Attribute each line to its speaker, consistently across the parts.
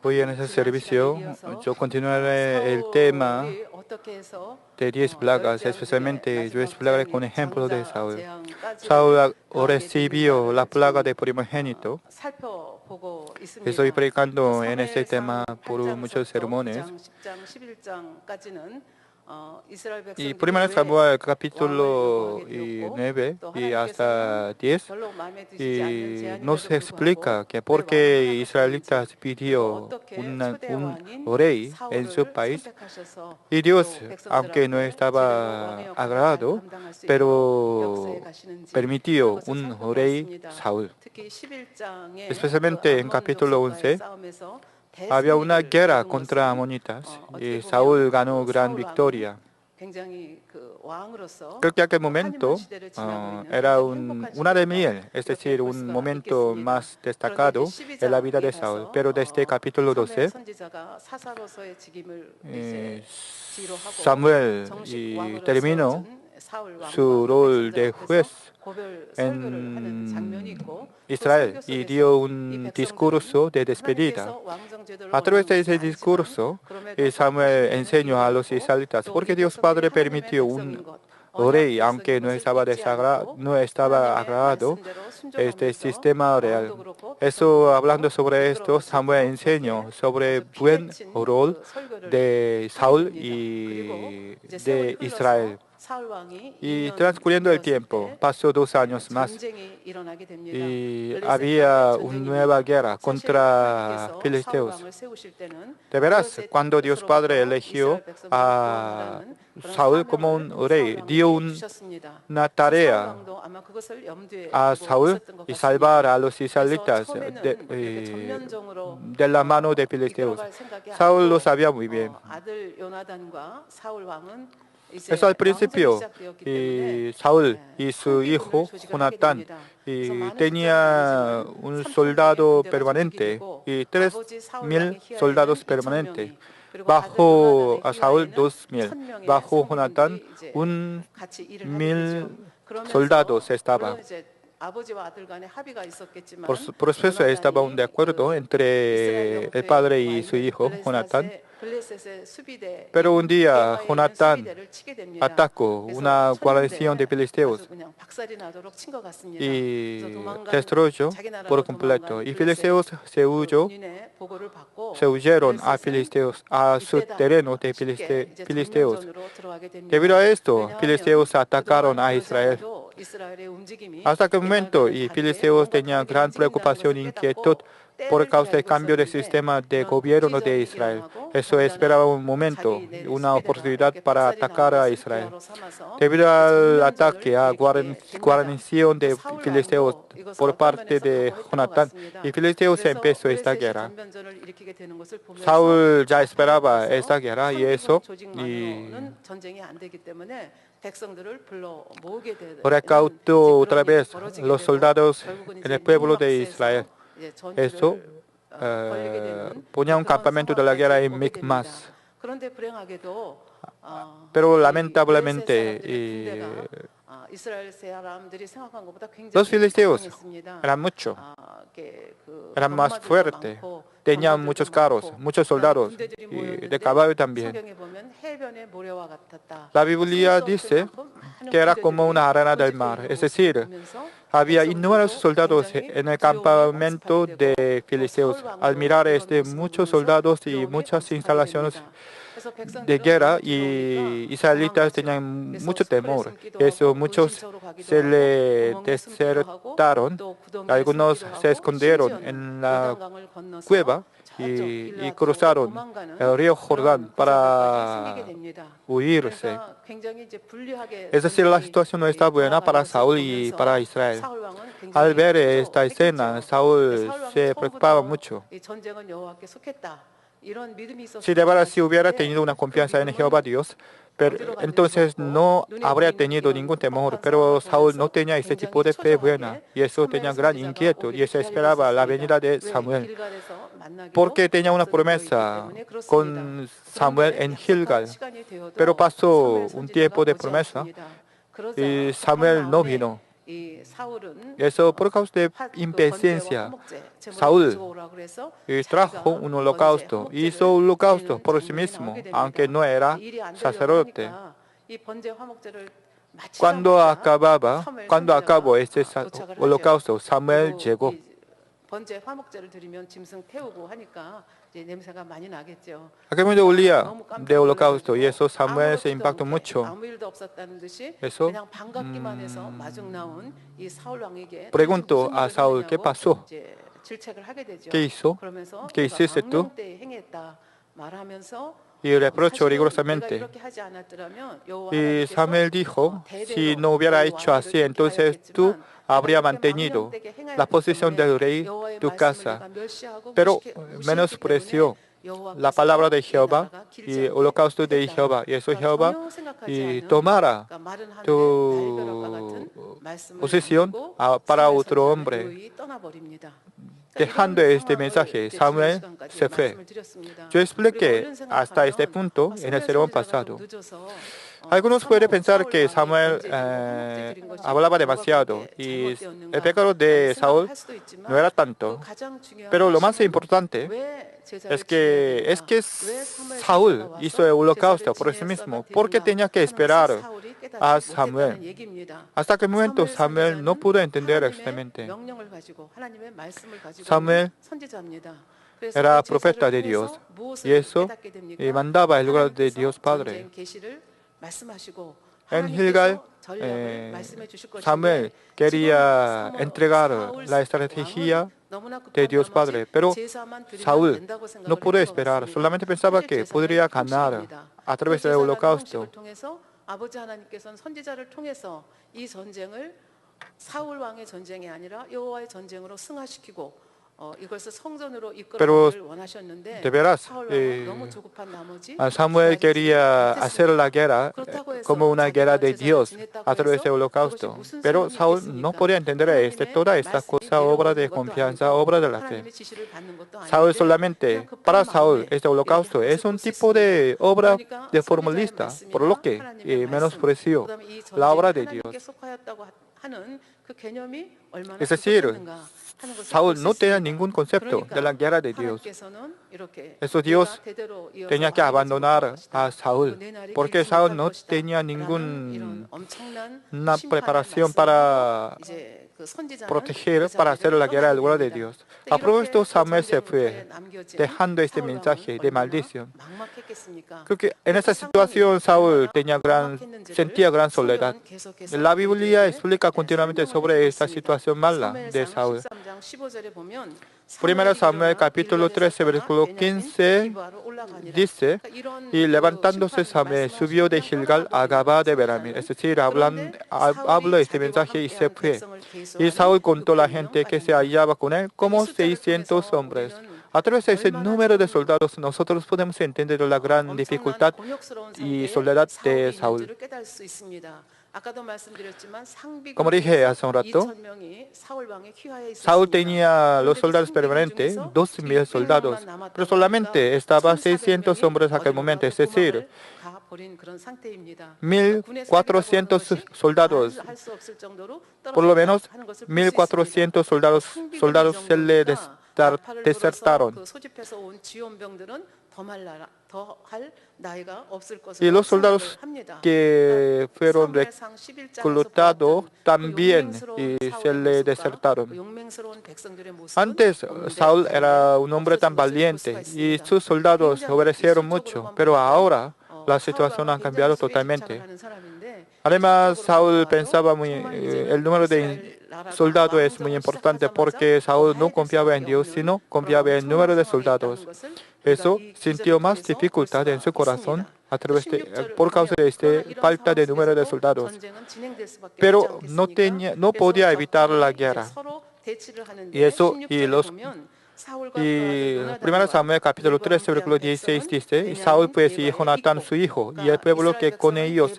Speaker 1: Hoy en este servicio yo continuaré el tema de 10 plagas, especialmente yo explicaré con ejemplo de Saúl. Saúl recibió la plaga de primogénito. Estoy predicando en este tema por muchos sermones. Y 1 Samuel capítulo 9 y hasta 10 y nos explica que por qué israelitas pidió un rey en su país y Dios, aunque no estaba agradado, pero permitió un rey Saúl. Especialmente en capítulo 11 había una guerra contra amonitas y Saúl ganó gran victoria. Creo que aquel momento era una de miel, es decir, un momento más destacado en la vida de Saúl. Pero desde capítulo 12, Samuel terminó su rol de juez en Israel y dio un discurso de despedida. A través de ese discurso, Samuel enseñó a los israelitas por qué Dios Padre permitió un rey, aunque no estaba agradado, este sistema real. Eso, hablando sobre esto, Samuel enseñó sobre el buen rol de Saúl y de Israel. Y transcurriendo el tiempo, pasó 2 años más y había una nueva guerra contra filisteos. De veras, cuando Dios Padre eligió a Saúl como un rey, dio una tarea a Saúl y salvar a los israelitas de la mano de filisteos. Saúl lo sabía muy bien. Eso al principio, Saúl y su hijo Jonatán tenía un soldado permanente y 3,000 soldados permanentes. Bajo a Saúl 2,000, bajo Jonatán 1,000 soldados estaban. Por eso estaba un acuerdo entre el padre y su hijo Jonatán. Pero un día Jonatán atacó una guarnición de filisteos y destruyó por completo. Y filisteos se huyeron a su terreno de filisteos. Debido a esto, filisteos atacaron a Israel. Hasta aquel momento, y filisteos tenían gran preocupación e inquietud por causa del cambio del sistema de gobierno de Israel. Eso esperaba un momento, una oportunidad para atacar a Israel. Debido al ataque a guarnición de filisteos por parte de Jonatán, y filisteos empezó esta guerra. Saúl ya esperaba esta guerra y eso recaudó otra vez los soldados en el pueblo de Israel. Eso ponía un campamento de la guerra en Micmas. Pero lamentablemente los filisteos eran muchos, eran más fuertes, tenían muchos carros, muchos soldados y de caballo también. La Biblia dice que era como una arena del mar, es decir, había innumerables soldados en el campamento de filisteos. Al mirar muchos soldados y muchas instalaciones de guerra, y israelitas tenían mucho temor. Eso, muchos se le desertaron, algunos se escondieron en la cueva y cruzaron el río Jordán para huirse. Es decir, la situación no está buena para Saúl y para Israel. Al ver esta escena, Saúl se preocupaba mucho. Si de verdad si hubiera tenido una confianza en Jehová Dios, pero entonces no habría tenido ningún temor. Pero Saúl no tenía ese tipo de fe buena y eso tenía gran inquietud y eso esperaba la venida de Samuel. Porque tenía una promesa con Samuel en Gilgal. Pero pasó un tiempo de promesa y Samuel no vino. Eso por causa de impaciencia. Saúl trajo un holocausto, hizo un holocausto por sí mismo, aunque no era sacerdote. Cuando acabó este holocausto, Samuel llegó. Aquel momento olía de holocausto y eso Samuel se impactó mucho. Eso preguntó a Saúl, ¿qué pasó? ¿Qué hizo? ¿Qué hiciste tú? Y reprochó rigurosamente. Y Samuel dijo, si no hubiera hecho así, entonces tú habrías mantenido la posición del rey de tu casa. Pero menospreció la palabra de Jehová y el holocausto de Jehová. Y eso Jehová y tomara tu posición para otro hombre. Dejando este mensaje, Samuel se fue. Yo expliqué hasta este punto en el sermón pasado. Algunos pueden pensar que Samuel hablaba demasiado y el pecado de Saúl no era tanto. Pero lo más importante es que Saúl hizo el holocausto por sí mismo. ¿Por qué tenía que esperar a Samuel? Hasta que momento Samuel no pudo entender exactamente. Samuel era profeta de Dios y eso mandaba el lugar de Dios Padre. En Gilgal, Samuel quería entregar la estrategia de Dios Padre, pero Saúl no pudo esperar, solamente pensaba que podría ganar a través del holocausto. Pero de veras, Samuel quería hacer la guerra como una guerra de Dios a través del holocausto. Pero Saúl no podía entender toda esta cosa, obra de confianza, obra de la fe. Saúl solamente, para Saúl, este holocausto es un tipo de obra de formalista, por lo que menospreció la obra de Dios. Es decir, Saúl no tenía ningún concepto de la guerra de Dios. Eso Dios tenía que abandonar a Saúl, porque Saúl no tenía ninguna preparación para proteger, para hacer la guerra al lugar de Dios. A propósito, Samuel se fue, dejando este mensaje de maldición. Creo que en esta situación Saúl sentía gran soledad. La Biblia explica continuamente sobre esta situación mala de Saúl. Primero Samuel capítulo 13, versículo 15 dice, y levantándose Samuel subió de Gilgal a Gabá de Beramil. Es decir, habló este mensaje y se fue. Y Saúl contó a la gente que se hallaba con él como 600 hombres. A través de ese número de soldados nosotros podemos entender la gran dificultad y soledad de Saúl. Como dije hace un rato, Saúl tenía los soldados permanentes, 12,000 soldados, pero solamente estaba 600 hombres en aquel momento, es decir, 1,400 soldados, por lo menos 1,400 soldados se le desertaron. Y los soldados que fueron reclutados también se le desertaron. Antes, Saúl era un hombre tan valiente y sus soldados obedecieron mucho, pero ahora la situación ha cambiado totalmente. Además, Saúl pensaba el número de soldados es muy importante porque Saúl no confiaba en Dios, sino confiaba en el número de soldados. Eso sintió más dificultad en su corazón por causa de esta falta de número de soldados. Pero no podía evitar la guerra. Y los Y 1 Samuel capítulo 13, versículo 16 dice, y Saúl pues y Jonatán su hijo, y el pueblo que con ellos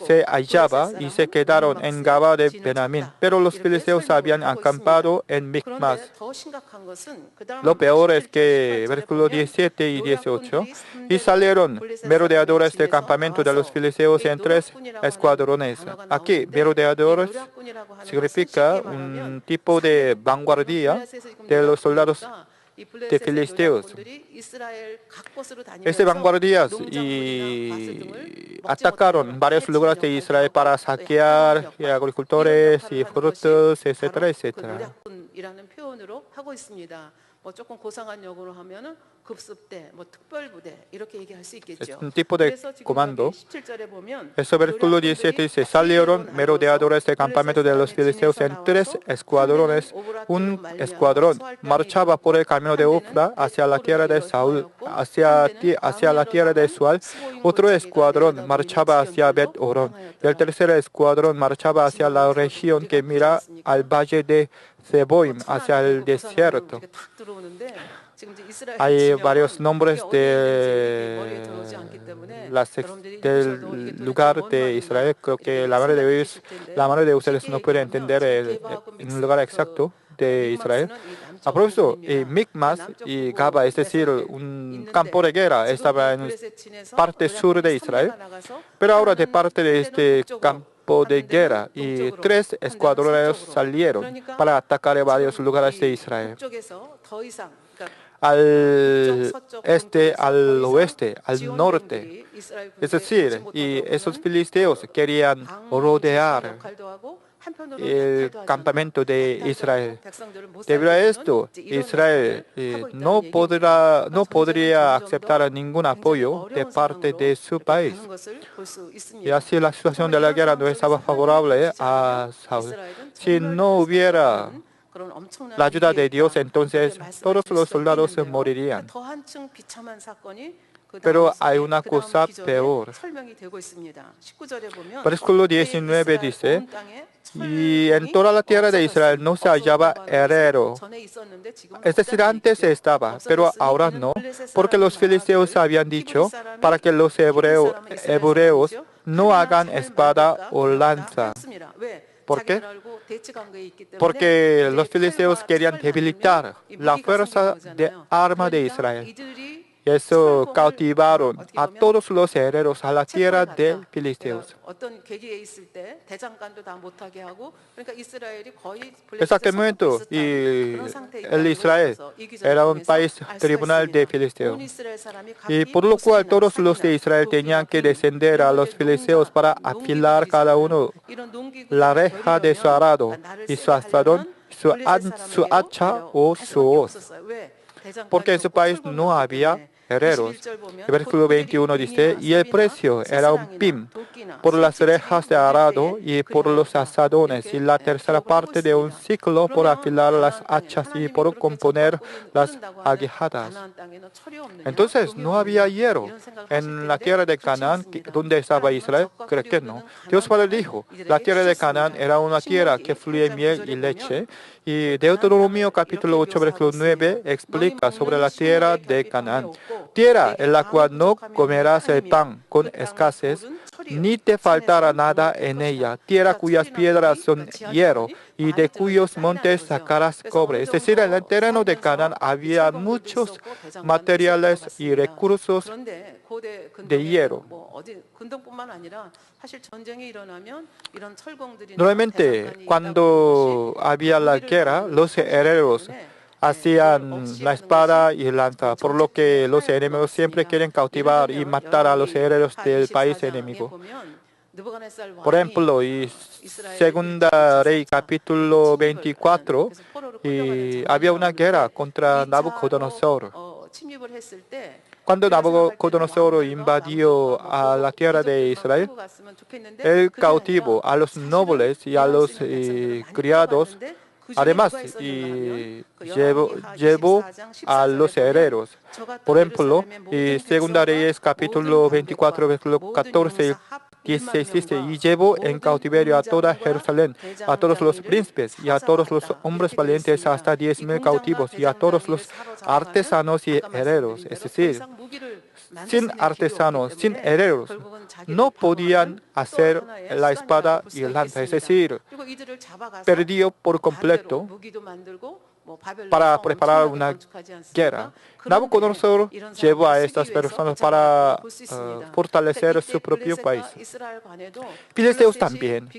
Speaker 1: se hallaba, y se quedaron en Gaba de Benjamín. Pero los filisteos habían acampado en Micmas. Lo peor es que, versículo 17 y 18, y salieron merodeadores del campamento de los filisteos en 3 escuadrones. Aquí, merodeadores significa un tipo de vanguardia de los soldados de filisteos. Este vanguardias y atacaron varios lugares de Israel para saquear agricultores y frutos, etcétera, etcétera. Es un tipo de comando. Eso versículo 17 dice, salieron merodeadores del campamento de los filisteos en 3 escuadrones. Un escuadrón marchaba por el camino de Ofra hacia la tierra de Saúl, hacia la tierra de Sual. Otro escuadrón marchaba hacia Bet-Orón. Y el tercer escuadrón marchaba hacia la región que mira al valle de Zeboim, hacia el desierto. Hay varios nombres del lugar de Israel. Creo que la mayoría de ustedes no puede entender el lugar exacto de Israel. A propósito, Micmas y Gaba, es decir, un campo de guerra, estaba en parte sur de Israel. Pero ahora de parte de este campo de guerra, y 3 escuadrones salieron para atacar varios lugares de Israel. Al este, al oeste, al norte. Es decir, y esos filisteos querían rodear el campamento de Israel. Debido a esto, Israel no podría aceptar ningún apoyo de parte de su país. Y así la situación de la guerra no estaba favorable a Saúl. Si no hubiera la ayuda de Dios, entonces todos los soldados morirían. Pero hay una cosa peor. Versículo 19 dice, y en toda la tierra de Israel no se hallaba herrero. Es decir, antes estaba, pero ahora no, porque los filisteos habían dicho para que los hebreos no hagan espada o lanza. ¿Por qué? Porque los filisteos querían debilitar la fuerza de arma de Israel. Y eso cautivaron a todos los herreros a la tierra de filisteos. En aquel momento, el Israel era un país tribunal de filisteos. Y por lo cual todos los de Israel tenían que descender a los filisteos para afilar cada uno la reja de su arado y su asadón, su hacha o su hoz. Porque en su país no había herreros. El versículo 21 dice, y el precio era un pim por las rejas de arado y por los asadones, y la tercera parte de un ciclo por afilar las hachas y por componer las aguijadas. Entonces, ¿no había hierro en la tierra de Canaán donde estaba Israel? Creo que no. Dios Padre dijo, la tierra de Canaán era una tierra que fluye miel y leche. Y Deuteronomio capítulo 8, versículo 9 explica sobre la tierra de Canaán. Tierra en la cual no comerás el pan con escasez, ni te faltará nada en ella. Tierra cuyas piedras son hierro y de cuyos montes sacarás cobre. Es decir, en el terreno de Canaán había muchos materiales y recursos de hierro. Normalmente, cuando había la guerra, los herreros hacían la espada y lanza, por lo que los enemigos siempre quieren cautivar y matar a los herreros del país enemigo. Por ejemplo, y Segunda Rey capítulo 24, y había una guerra contra Nabucodonosor. Cuando Nabucodonosor invadió a la tierra de Israel, él cautivó a los nobles y a los criados. Además, llevó a los herreros. Por ejemplo, Segunda Reyes capítulo 24, versículo 14 16 dice, y llevó en cautiverio a toda Jerusalén, a todos los príncipes y a todos los hombres valientes, hasta 10,000 cautivos, y a todos los artesanos y herreros. Es decir, sin artesanos, sin herreros, no podían hacer la espada y el lanza. Es decir, perdió por completo para preparar una guerra. Nabucodonosor llevó a estas personas para fortalecer su propio país. Filisteos también.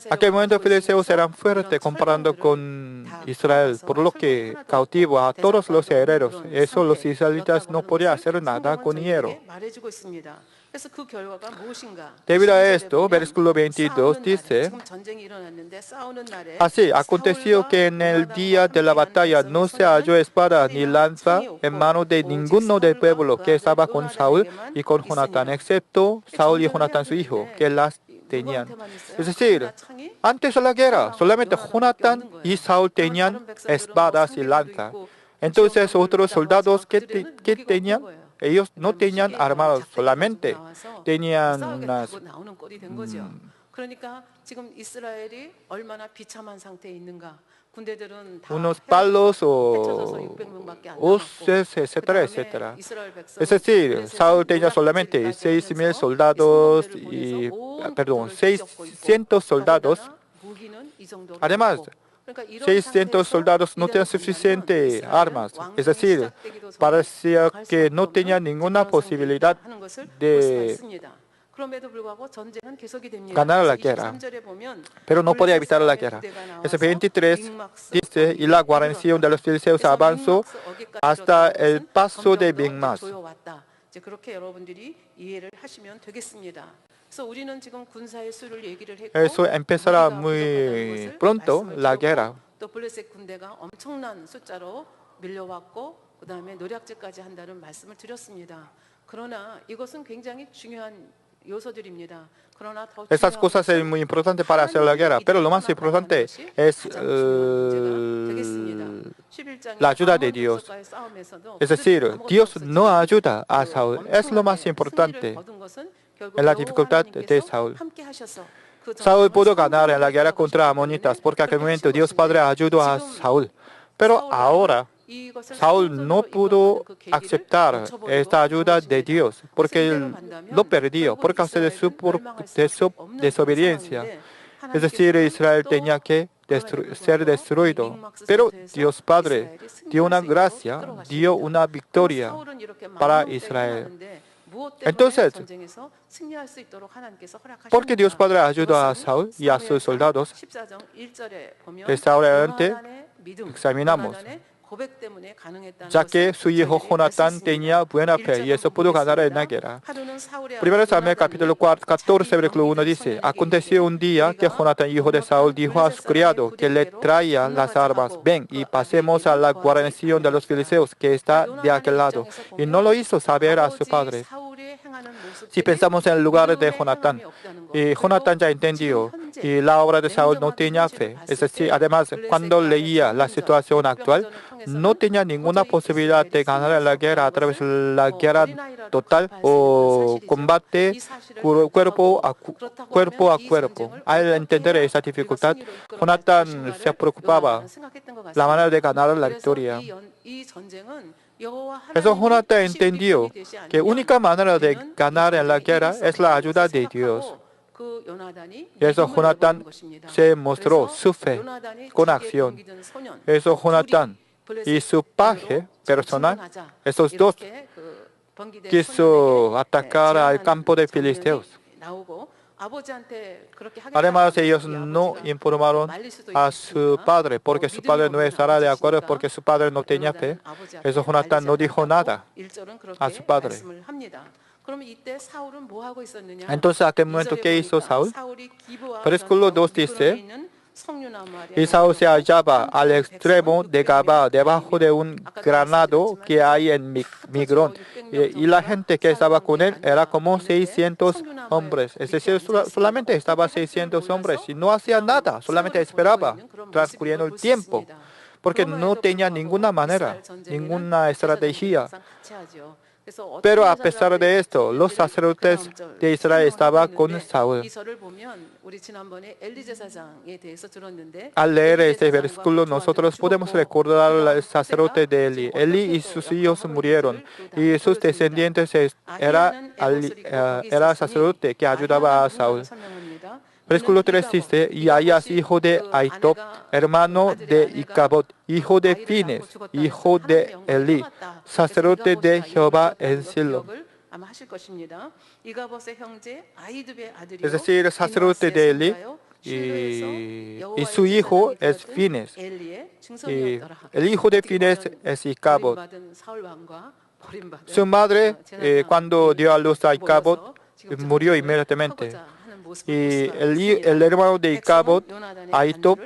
Speaker 1: Aquel momento filisteos eran fuertes comparando con Israel, por lo que cautivó a todos los herreros. Eso los israelitas no podían hacer nada con hierro. Debido a esto, versículo 22 dice, así aconteció que en el día de la batalla no se halló espada ni lanza en mano de ninguno del pueblo que estaba con Saúl y con Jonatán, excepto Saúl y Jonatán su hijo, que las tenían. Es decir, antes de la guerra, solamente Jonatán y Saúl tenían espadas y lanza. Entonces, otros soldados que tenían, ellos no tenían armados, solamente tenían unos palos o hoces, etcétera, etcétera. Es decir, Saúl tenía solamente 6,000 soldados y, 600 soldados. Además, 600 soldados no tenían suficientes armas. Es decir, parecía que no tenían ninguna posibilidad de ganar la guerra, pero no podía evitar la guerra. Ese 23 dice, y la guarnición de los filisteos avanzó hasta el paso de Micmas. Eso empezará muy pronto la guerra. Estas cosas son muy importantes para hacer la guerra, pero lo más importante es la ayuda de Dios. Es decir, Dios no ayuda a Saúl. Es lo más importante en la dificultad de Saúl. Saúl pudo ganar en la guerra contra amonitas porque en aquel momento Dios Padre ayudó a Saúl. Pero ahora Saúl no pudo aceptar esta ayuda de Dios porque él lo perdió por causa de su desobediencia. Es decir, Israel tenía que ser destruido. Pero Dios Padre dio una gracia, dio una victoria para Israel. Entonces, porque Dios Padre ayudó a Saúl y a sus soldados, desde ahora en adelante examinamos, ya que su hijo Jonatán tenía buena fe y eso pudo ganar en la guerra. Primero Samuel capítulo 14, versículo 1 dice, aconteció un día que Jonatán, hijo de Saúl, dijo a su criado que le traía las armas, ven y pasemos a la guarnición de los filisteos que está de aquel lado. Y no lo hizo saber a su padre. Si pensamos en el lugar de Jonatán, y Jonatán ya entendió y la obra de Saúl no tenía fe. Es decir, además, cuando leía la situación actual, no tenía ninguna posibilidad de ganar la guerra a través de la guerra total o combate cuerpo a cuerpo. Al entender esa dificultad, Jonatán se preocupaba la manera de ganar la victoria. Eso Jonatán entendió que la única manera de ganar en la guerra es la ayuda de Dios. Y eso Jonatán se mostró su fe con acción. Eso Jonatán y su paje personal, esos dos, quiso atacar al campo de filisteos. Además, ellos no informaron a su padre, porque su padre no estará de acuerdo, porque su padre no tenía fe. Eso Jonatán no dijo nada a su padre. Entonces, ¿a qué momento qué hizo Saúl? Versículo 2 dice, y Saúl se hallaba al extremo de Gabá, debajo de un granado que hay en Migrón. Y la gente que estaba con él era como 600 hombres. Es decir, solamente estaba 600 hombres y no hacía nada, solamente esperaba, transcurriendo el tiempo, porque no tenía ninguna manera, ninguna estrategia. Pero a pesar de esto, los sacerdotes de Israel estaban con Saúl. Al leer este versículo, nosotros podemos recordar al sacerdote de Eli. Eli y sus hijos murieron, y sus descendientes era sacerdote que ayudaba a Saúl. Versículo 3 dice, y Ahías, hijo de Ahitob, hermano de Icabod, hijo de Fines, hijo de Eli, sacerdote de Jehová en Silo. Es decir, sacerdote de Eli, y su hijo es Fines. Y el hijo de Fines es Icabod. Su madre, cuando dio a luz a Icabod, murió inmediatamente. Y el hermano de Icabod, Ahitob,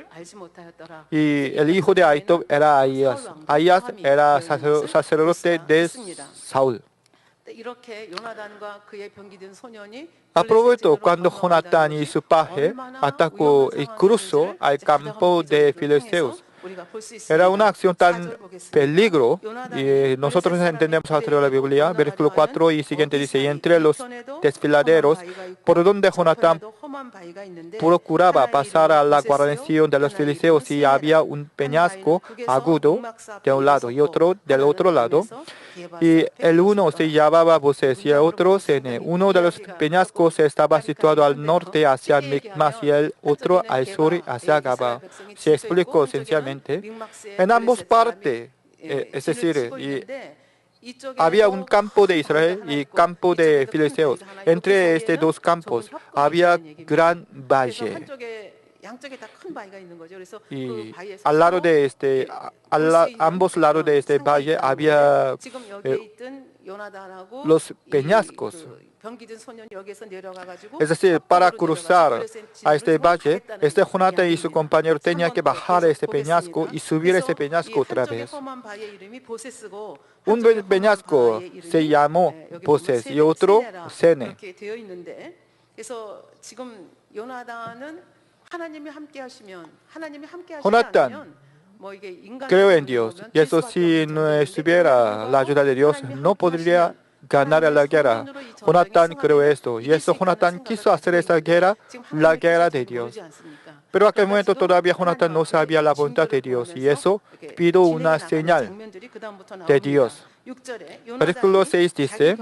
Speaker 1: y el hijo de Ahitob era Ahías. Ahías era sacerdote de Saúl. Aprovechó cuando Jonatán y su paje atacó y cruzó al campo de Filisteos. Era una acción tan peligro, y nosotros entendemos al de la Biblia. Versículo 4 y siguiente dice, y entre los desfiladeros, por donde Jonatán procuraba pasar a la guarnición de los filisteos, y había un peñasco agudo de un lado y otro del otro lado, y el uno se llamaba Boses y el otro Sene. Uno de los peñascos estaba situado al norte hacia Micmas y el otro al sur hacia Gaba. Se explicó esencialmente. En ambas partes, es decir, había un campo de Israel y campo de Filisteos. Entre estos dos campos había gran valle. Y al lado de ambos lados de este valle había los peñascos. Es decir, para cruzar a este valle, Jonatán y su compañero tenían que bajar este peñasco y subir este peñasco otra vez. Un peñasco se llamó Boses y otro Sene. Jonatán creo en Dios, y eso si no estuviera la ayuda de Dios, no podría ganar la guerra. Jonatán creó esto, y eso Jonatán quiso hacer esa guerra, la guerra de Dios. Pero en aquel momento todavía Jonatán no sabía la voluntad de Dios, y eso pidió una señal de Dios. Versículo 6 dice,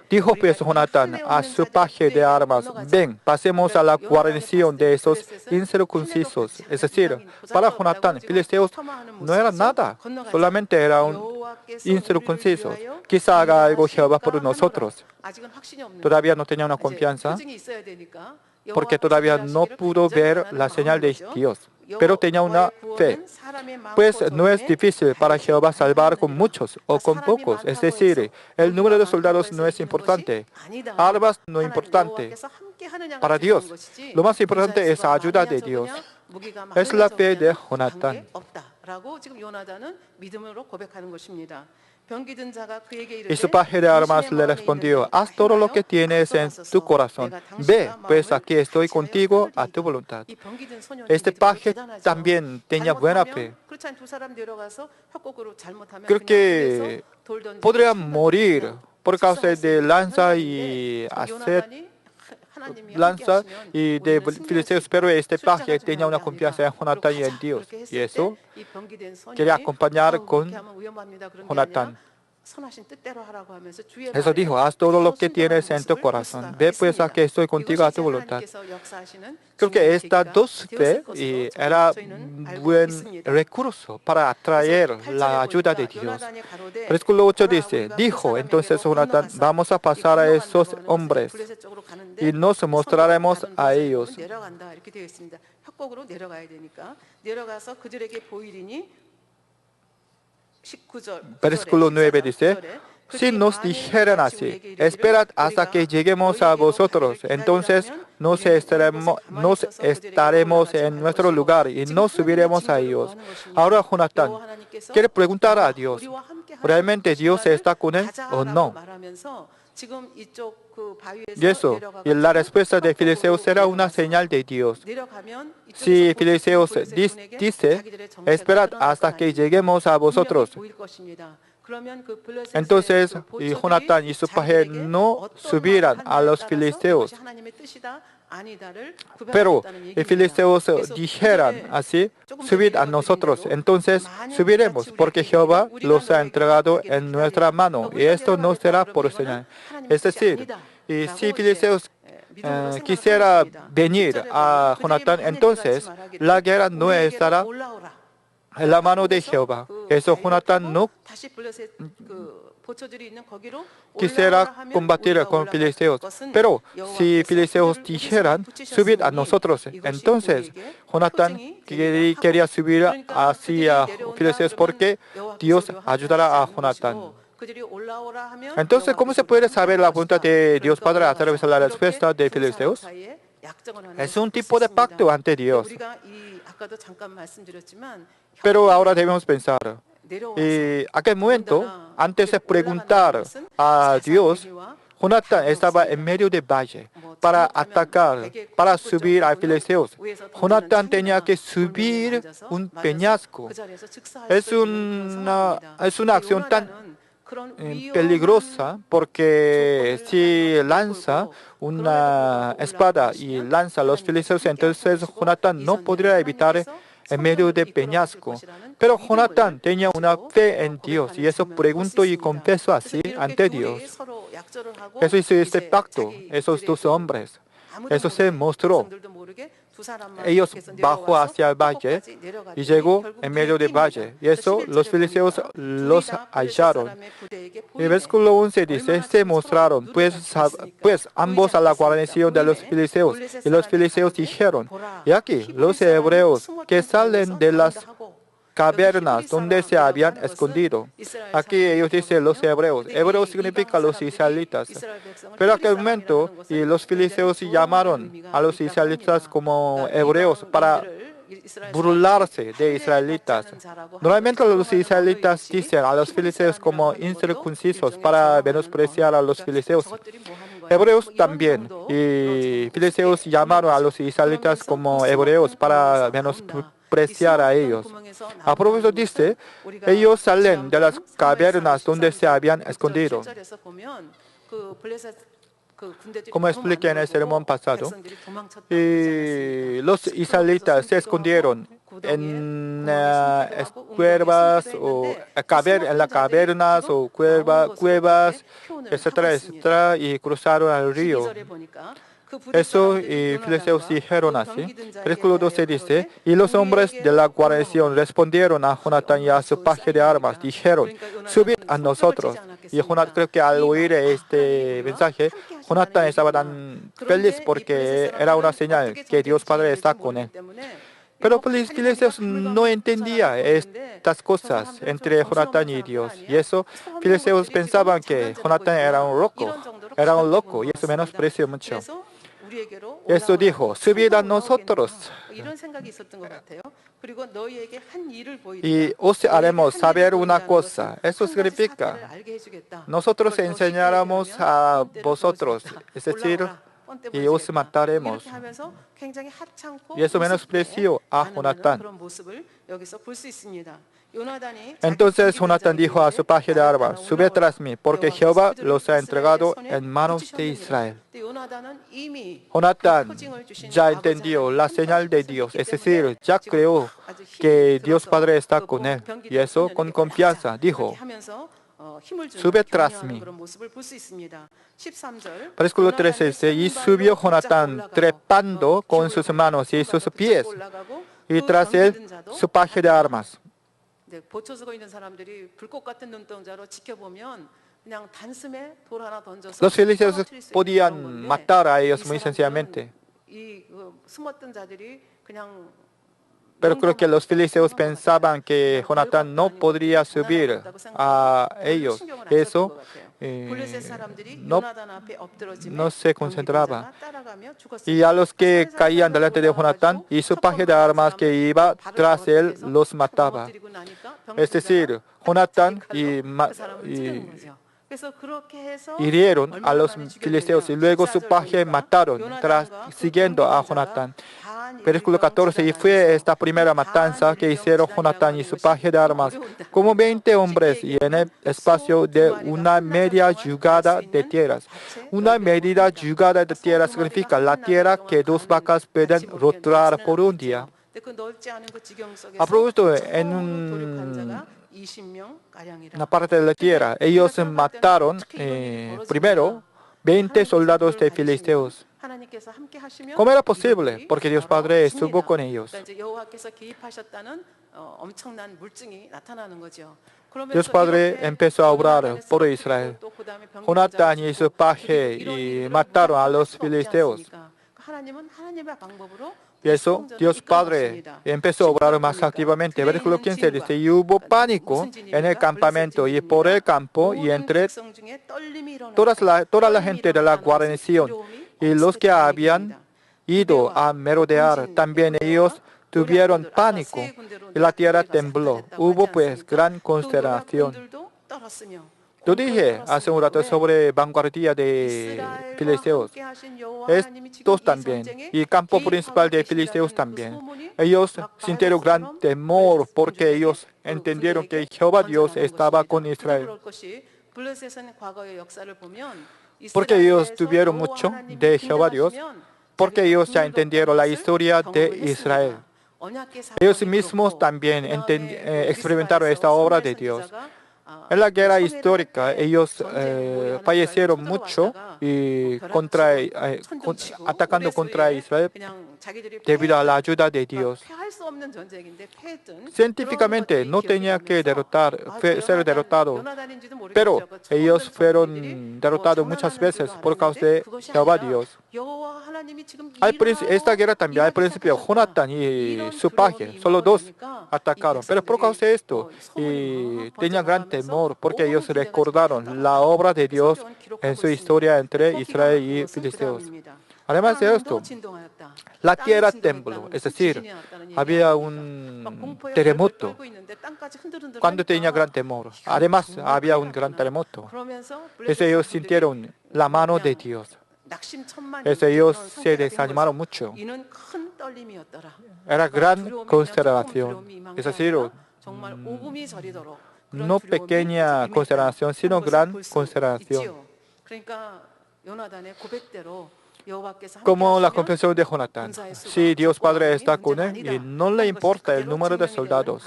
Speaker 1: dijo pues Jonatán a su paje de armas, ven, pasemos a la guarnición de esos incircuncisos. Es decir, para Jonatán, filisteos no era nada, solamente era un incircunciso. Quizá haga algo Jehová por nosotros. Todavía no tenía una confianza, porque todavía no pudo ver la señal de Dios. Pero tenía una fe. Pues no es difícil para Jehová salvar con muchos o con pocos. Es decir, el número de soldados no es importante. Armas no es importante. Para Dios, lo más importante es la ayuda de Dios. Es la fe de Jonatán. Y su paje de armas le respondió, haz todo lo que tienes en tu corazón. Ve, pues aquí estoy contigo a tu voluntad. Este paje también tenía buena fe. Creo que podría morir por causa de lanza y de filisteos, pero este paje tenía una confianza en Jonatán y en Dios. Y eso quería acompañar con Jonatán. Eso dijo, haz todo lo que tienes en tu corazón. Ve pues aquí estoy contigo a tu voluntad. Creo que estas dos fe era un buen recurso para atraer la ayuda de Dios. Versículo 8 dice, dijo entonces Jonatán, vamos a pasar a esos hombres y nos mostraremos a ellos. Versículo 9 dice, si nos dijeran así, esperad hasta que lleguemos a vosotros, entonces nos estaremos en nuestro lugar y nos subiremos a ellos. Ahora Jonatán quiere preguntar a Dios, ¿realmente Dios está con él o no? Y eso, y la respuesta de Filisteos será una señal de Dios. Si Filisteos dice, esperad hasta que lleguemos a vosotros, Entonces, Jonatán y su paje no subirán a los filisteos. Pero los filisteos dijeran así, subid a nosotros, entonces subiremos, porque Jehová los ha entregado en nuestra mano, y esto no será por señal. Es decir, y si filisteos quisiera venir a Jonatán, entonces la guerra no estará en la mano de Jehová. Eso Jonatán no quisiera combatir con filisteos. Pero si filisteos dijeran, subid a nosotros, entonces Jonatán quería subir hacia filisteos porque Dios ayudará a Jonatán. Entonces, ¿cómo se puede saber la voluntad de Dios Padre a través de la respuesta de filisteos? Es un tipo de pacto ante Dios. Pero ahora debemos pensar. Y aquel momento, antes de preguntar a Dios, Jonatán estaba en medio del valle para atacar, para subir a filisteos. Jonatán tenía que subir un peñasco. Es una acción tan peligrosa porque si lanza una espada y lanza a los filisteos, entonces Jonatán no podría evitar en medio de peñasco. Pero Jonatán tenía una fe en Dios y eso preguntó y confesó así ante Dios. Eso hizo este pacto, esos dos hombres. Eso se mostró. Ellos bajó hacia el valle y llegó en medio del valle. Y eso los filisteos los hallaron. El versículo 11 dice, se mostraron pues ambos a la guarnición de los filisteos. Y los filisteos dijeron, y aquí los hebreos que salen de las cavernas donde se habían escondido. Aquí ellos dicen los hebreos. Hebreos significa los israelitas. Pero en aquel momento los filisteos llamaron a los israelitas como hebreos para burlarse de israelitas. Normalmente los israelitas dicen a los filisteos como incircuncisos para menospreciar a los filisteos. Hebreos también. Y filisteos llamaron a los israelitas como hebreos para menospreciar a ellos. A propósito dice, ellos salen de las cavernas donde se habían escondido. Como expliqué en el sermón pasado, los israelitas se escondieron en cuevas o en las cavernas o cuevas, etcétera, etcétera, y cruzaron el río. Eso y filisteos dijeron así. Versículo 12 dice, y los hombres de la guarnición respondieron a Jonatán y a su paje de armas, dijeron, subid a nosotros. Y Jonatán, creo que al oír este mensaje, Jonatán estaba tan feliz porque era una señal que Dios Padre está con él. Pero los filisteos no entendían estas cosas entre Jonatán y Dios. Y eso, filisteos pensaban que Jonatán era un loco, y eso menospreció mucho. Eso dijo, subid a nosotros. Y os haremos saber una cosa. Eso significa, nosotros enseñaremos a vosotros, es decir, y os mataremos. Y eso menospreció a Jonatán. Entonces Jonatán dijo a su paje de armas, sube tras mí, porque Jehová los ha entregado en manos de Israel. Jonatán ya entendió la señal de Dios, es decir, ya creyó que Dios Padre está con él. Y eso con confianza dijo, sube tras mí. Versículo 13 dice, y subió Jonatán trepando con sus manos y sus pies, y tras él su paje de armas. Los filisteos podían matar a ellos muy sencillamente. Pero creo que los filisteos pensaban que Jonatán no podría subir a ellos. Eso no se concentraba. Y a los que caían delante de Jonatán y su paje de armas que iba tras él los mataba. Es decir, Jonatán hirieron a los filisteos y luego su paje mataron, siguiendo a Jonatán. Versículo 14, y fue esta primera matanza que hicieron Jonatán y su paje de armas, como 20 hombres, y en el espacio de una media yugada de tierras. Una medida yugada de tierra significa la tierra que 2 vacas pueden roturar por un día. A propósito, en una parte de la tierra, ellos mataron primero 20 soldados de filisteos. ¿Cómo era posible? Porque Dios Padre estuvo con ellos. Dios Padre empezó a obrar por Israel. Jonatán y su paje y mataron a los filisteos. Y eso, Dios Padre empezó a obrar más activamente. Versículo 15 dice, y hubo pánico en el campamento y por el campo y entre toda la gente de la guarnición y los que habían ido a merodear. También ellos tuvieron pánico y la tierra tembló. Hubo pues gran consternación. Yo dije hace un rato sobre vanguardia de filisteos. Estos también, y campo principal de filisteos también. Ellos sintieron gran temor porque ellos entendieron que Jehová Dios estaba con Israel. Porque ellos tuvieron mucho de Jehová Dios, porque ellos ya entendieron la historia de Israel. Ellos mismos también experimentaron esta obra de Dios. En la guerra histórica, ellos fallecieron mucho y atacando contra Israel debido a la ayuda de Dios. Científicamente no tenía que ser derrotado, pero ellos fueron derrotados muchas veces por causa de Jehová Dios. Esta guerra también, al principio, Jonatán y su paje, solo 2 atacaron, pero por causa de esto, tenían gran temor porque ellos recordaron la obra de Dios en su historia entre Israel y filisteos. Además de esto, la tierra tembló, es decir, había un terremoto cuando tenía gran temor. Además, había un gran terremoto. Ellos sintieron la mano de Dios. Ellos se desanimaron mucho. Era gran consternación. Es decir, no pequeña consternación, sino gran consternación. Como la confesión de Jonatán. Si Dios Padre está con él y no le importa el número de soldados.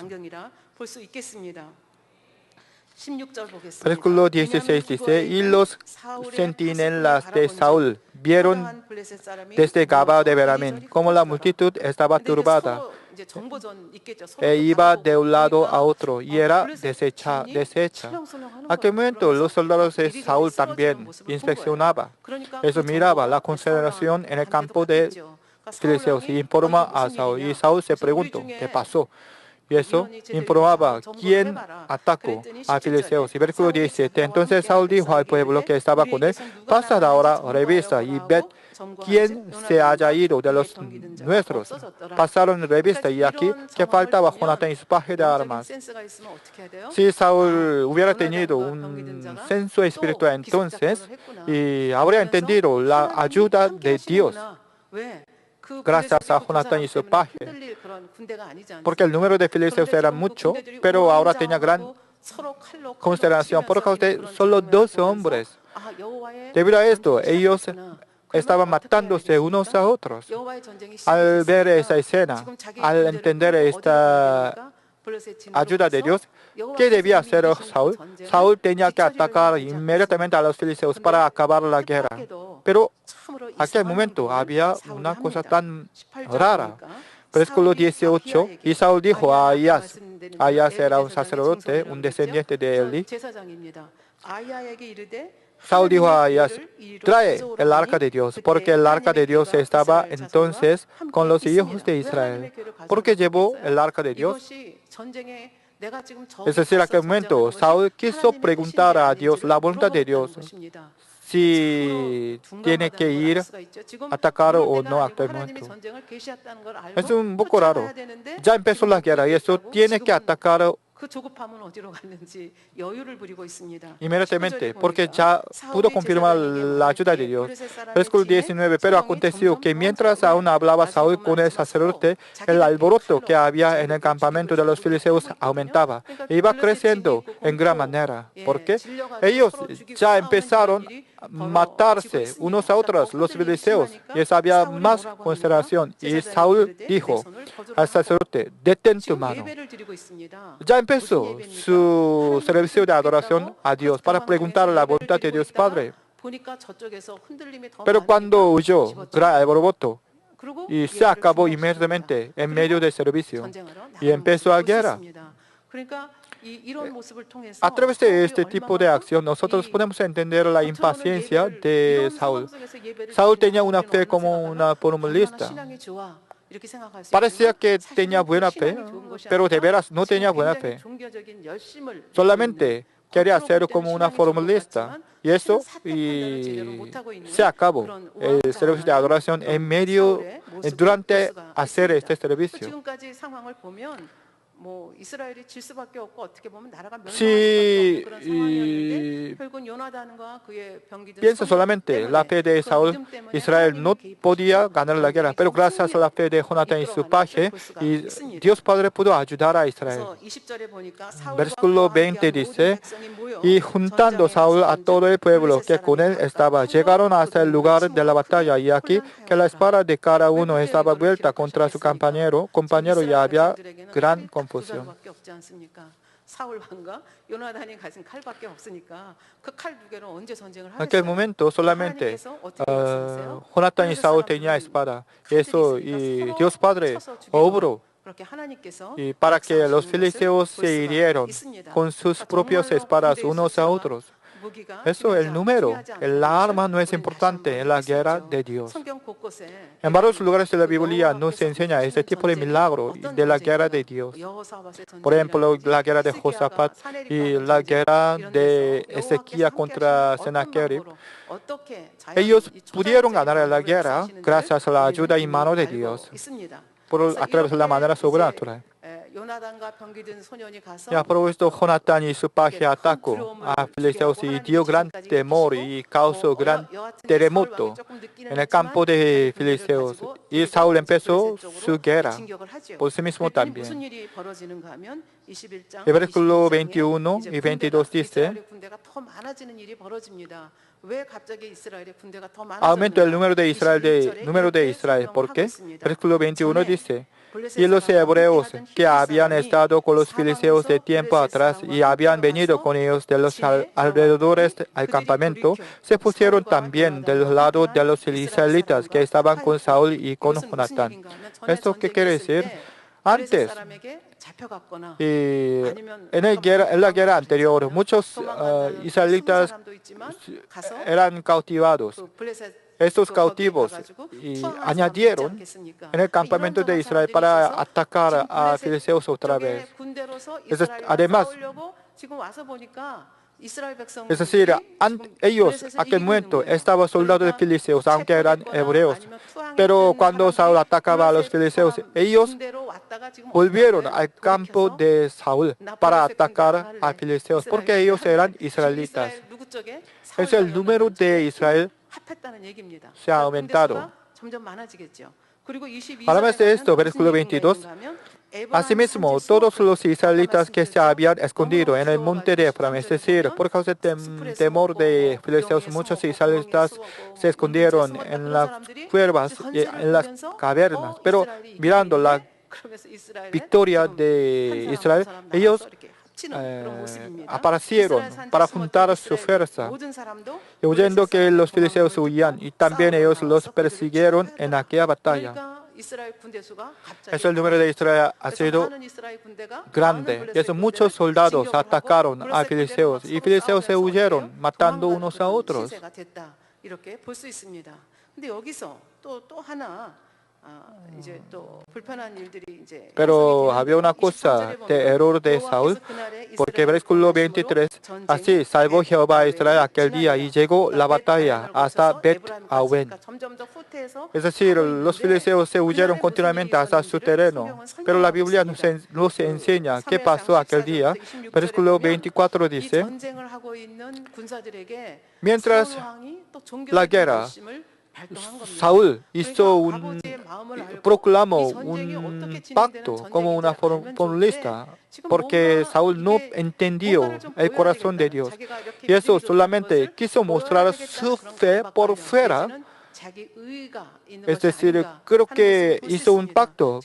Speaker 1: Versículo 16 dice, y los centinelas de Saúl vieron desde Gabá de Benjamín como la multitud estaba turbada e iba de un lado a otro y era deshecha. Aquel momento los soldados de Saúl también inspeccionaban. Eso miraba la consideración en el campo de filisteos y informa a Saúl. Y Saúl se preguntó, ¿qué pasó? Y eso informaba quién atacó a filisteos. Y versículo 17. Entonces Saúl dijo al pueblo que estaba con él, pasad ahora, revista y ved quién se haya ido de los nuestros. Pasaron revista y aquí que faltaba Jonatán y su paje de armas. Si Saúl hubiera tenido un senso espiritual entonces, y habría entendido la ayuda de Dios. Gracias a Jonatán y su paje. Porque el número de filisteos era mucho, pero ahora tenía gran consternación por causa de solo 12 hombres. Debido a esto, ellos estaban matándose unos a otros. Al ver esa escena, al entender esta ayuda de Dios, ¿qué debía hacer Saúl? Saúl tenía que atacar inmediatamente a los filisteos para acabar la guerra. Pero en aquel momento había una cosa tan rara. Versículo 18, y Saúl dijo a Ahías, Ahías era un sacerdote, un descendiente de Eli. Saúl dijo a Ahías, trae el arca de Dios, porque el arca de Dios estaba entonces con los hijos de Israel. ¿Por qué llevó el arca de Dios? Es decir, en aquel momento Saúl quiso preguntar a Dios la voluntad de Dios, si tiene que ir a atacar o no actualmente. Es un poco raro. Ya empezó la guerra y eso tiene que atacar inmediatamente, porque ya pudo confirmar la ayuda de Dios. Versículo 19, pero aconteció que mientras aún hablaba Saúl con el sacerdote, el alboroto que había en el campamento de los filisteos aumentaba e iba creciendo en gran manera, porque ellos ya empezaron a matarse unos a otros, los filisteos, y eso había más consideración. Y Saúl dijo al sacerdote: detén tu mano. Ya empezó su servicio de adoración a Dios para preguntar la voluntad de Dios Padre. Pero cuando huyó, gran alboroto, y se acabó inmediatamente en medio del servicio y empezó la guerra. A través de este tipo de acción, nosotros podemos entender la impaciencia de Saúl. Saúl tenía una fe como una formulista. Parecía que tenía buena fe, pero de veras no tenía buena fe. Solamente quería hacerlo como una formulista. Y eso se acabó el servicio de adoración en medio, durante hacer este servicio. Si piensa solamente la fe de Saúl, Israel no podía ganar la guerra, pero gracias a la fe de Jonatán y su paje, Dios Padre pudo ayudar a Israel. Versículo 20 dice: y juntando Saúl a todo el pueblo que con él estaba, llegaron hasta el lugar de la batalla, y aquí que la espada de cada uno estaba vuelta contra su compañero, y había gran confusión. En aquel momento solamente Jonatán y Saúl tenían espada. Eso, y Dios Padre obró y para que los filisteos se hirieron con sus propias espadas unos a otros. Eso, el número, el arma no es importante en la guerra de Dios. En varios lugares de la Biblia nos enseña este tipo de milagro de la guerra de Dios. Por ejemplo, la guerra de Josafat y la guerra de Ezequías contra Sennacherib. Ellos pudieron ganar la guerra gracias a la ayuda y mano de Dios, a través de la manera sobrenatural. Y a propósito, Jonatán y su paje atacó a filisteos y dio gran temor y causó gran terremoto en el campo de filisteos. Y Saúl empezó su guerra por sí mismo también. El versículo 21 y 22 dice: aumenta el número de Israel. ¿Por qué? Versículo 21 dice: y los hebreos que habían estado con los filisteos de tiempo atrás y habían venido con ellos de los alrededores al campamento, se pusieron también del lado de los israelitas que estaban con Saúl y con Jonatán. ¿Esto qué quiere decir? Antes, en la guerra anterior, muchos israelitas eran cautivados. Estos cautivos añadieron en el campamento de Israel para atacar a filisteos otra vez. Además, es decir, ellos, aquel momento, estaban soldados de filisteos, aunque eran hebreos. Pero cuando Saúl atacaba a los filisteos, ellos volvieron al campo de Saúl para atacar a filisteos, porque ellos eran israelitas. Es el número de Israel se ha aumentado. Además de esto, versículo 22, asimismo, todos los israelitas que se habían escondido en el monte de Efraín, es decir, por causa del temor de filisteos, muchos israelitas se escondieron en las cuevas y en las cavernas. Pero mirando la victoria de Israel, ellos aparecieron para juntar su fuerza, oyendo que los filisteos huían, y también ellos los persiguieron en aquella batalla. El número de Israel ha sido grande, y muchos soldados atacaron a filisteos, y filisteos se huyeron, matando unos a otros. Pero había una cosa de error de Saúl, porque versículo 23, así salvó Jehová a Israel aquel día y llegó la batalla hasta Bet-awen. Es decir, los filisteos se huyeron continuamente hasta su terreno, pero la Biblia nos enseña qué pasó aquel día. Versículo 24 dice, mientras la guerra, Saúl proclamó un pacto como una formulista, porque Saúl no entendió el corazón de Dios. Y eso solamente quiso mostrar su fe por fuera. Es decir, creo que hizo un pacto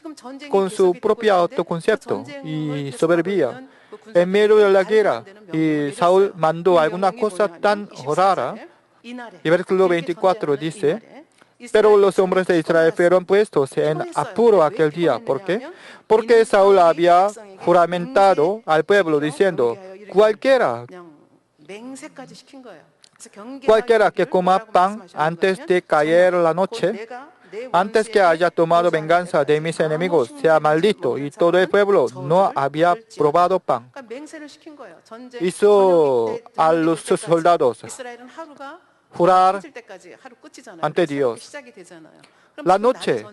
Speaker 1: con su propio autoconcepto y soberbia. En medio de la guerra, y Saúl mandó alguna cosa tan rara. Y versículo 24 dice, pero los hombres de Israel fueron puestos en apuro aquel día. ¿Por qué? Porque Saúl había juramentado al pueblo diciendo, cualquiera que coma pan antes de caer la noche, antes que haya tomado venganza de mis enemigos, sea maldito. Y todo el pueblo no había probado pan. Hizo a los soldados jurar ante Dios. La noche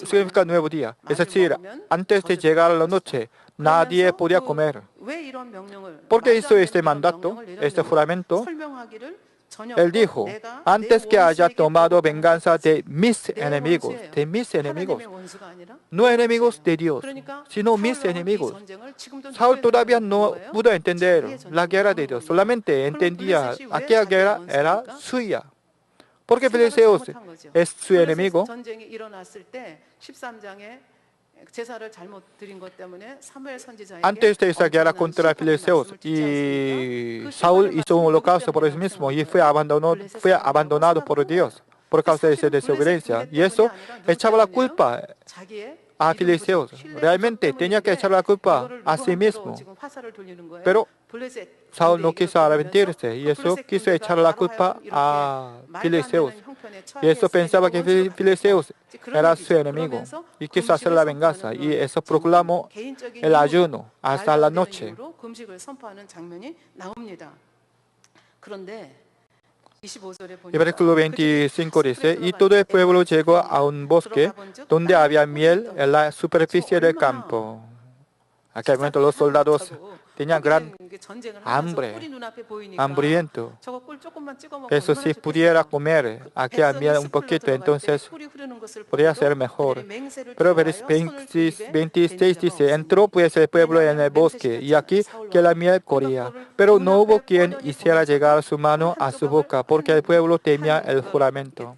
Speaker 1: significa nuevo día. Es decir, antes de llegar a la noche, nadie podía comer. ¿Por qué hizo este mandato, este juramento? Él dijo, antes que haya tomado venganza de mis enemigos, no enemigos de Dios, sino mis enemigos. Saúl todavía no pudo entender la guerra de Dios, solamente entendía aquella guerra era suya. Porque Filisteos es su enemigo. Antes de esa guerra contra Filisteos, y Saúl hizo un holocausto por sí mismo y fue abandonado por Dios por causa de esa desobediencia. Y eso echaba la culpa a Filisteos. Realmente tenía que echar la culpa a sí mismo. Pero Saúl no quiso arrepentirse y eso quiso echar la culpa a Filisteos. Y eso pensaba que Filisteos era su enemigo y quiso hacer la venganza. Y eso proclamó el ayuno hasta la noche. Y versículo 25 dice, y todo el pueblo llegó a un bosque donde había miel en la superficie del campo. En aquel momento los soldados tenían gran hambriento. Eso si pudiera comer aquella miel un poquito, entonces podría ser mejor. Pero versículo 26 dice, entró pues el pueblo en el bosque, y aquí que la miel corría. Pero no hubo quien hiciera llegar su mano a su boca, porque el pueblo temía el juramento.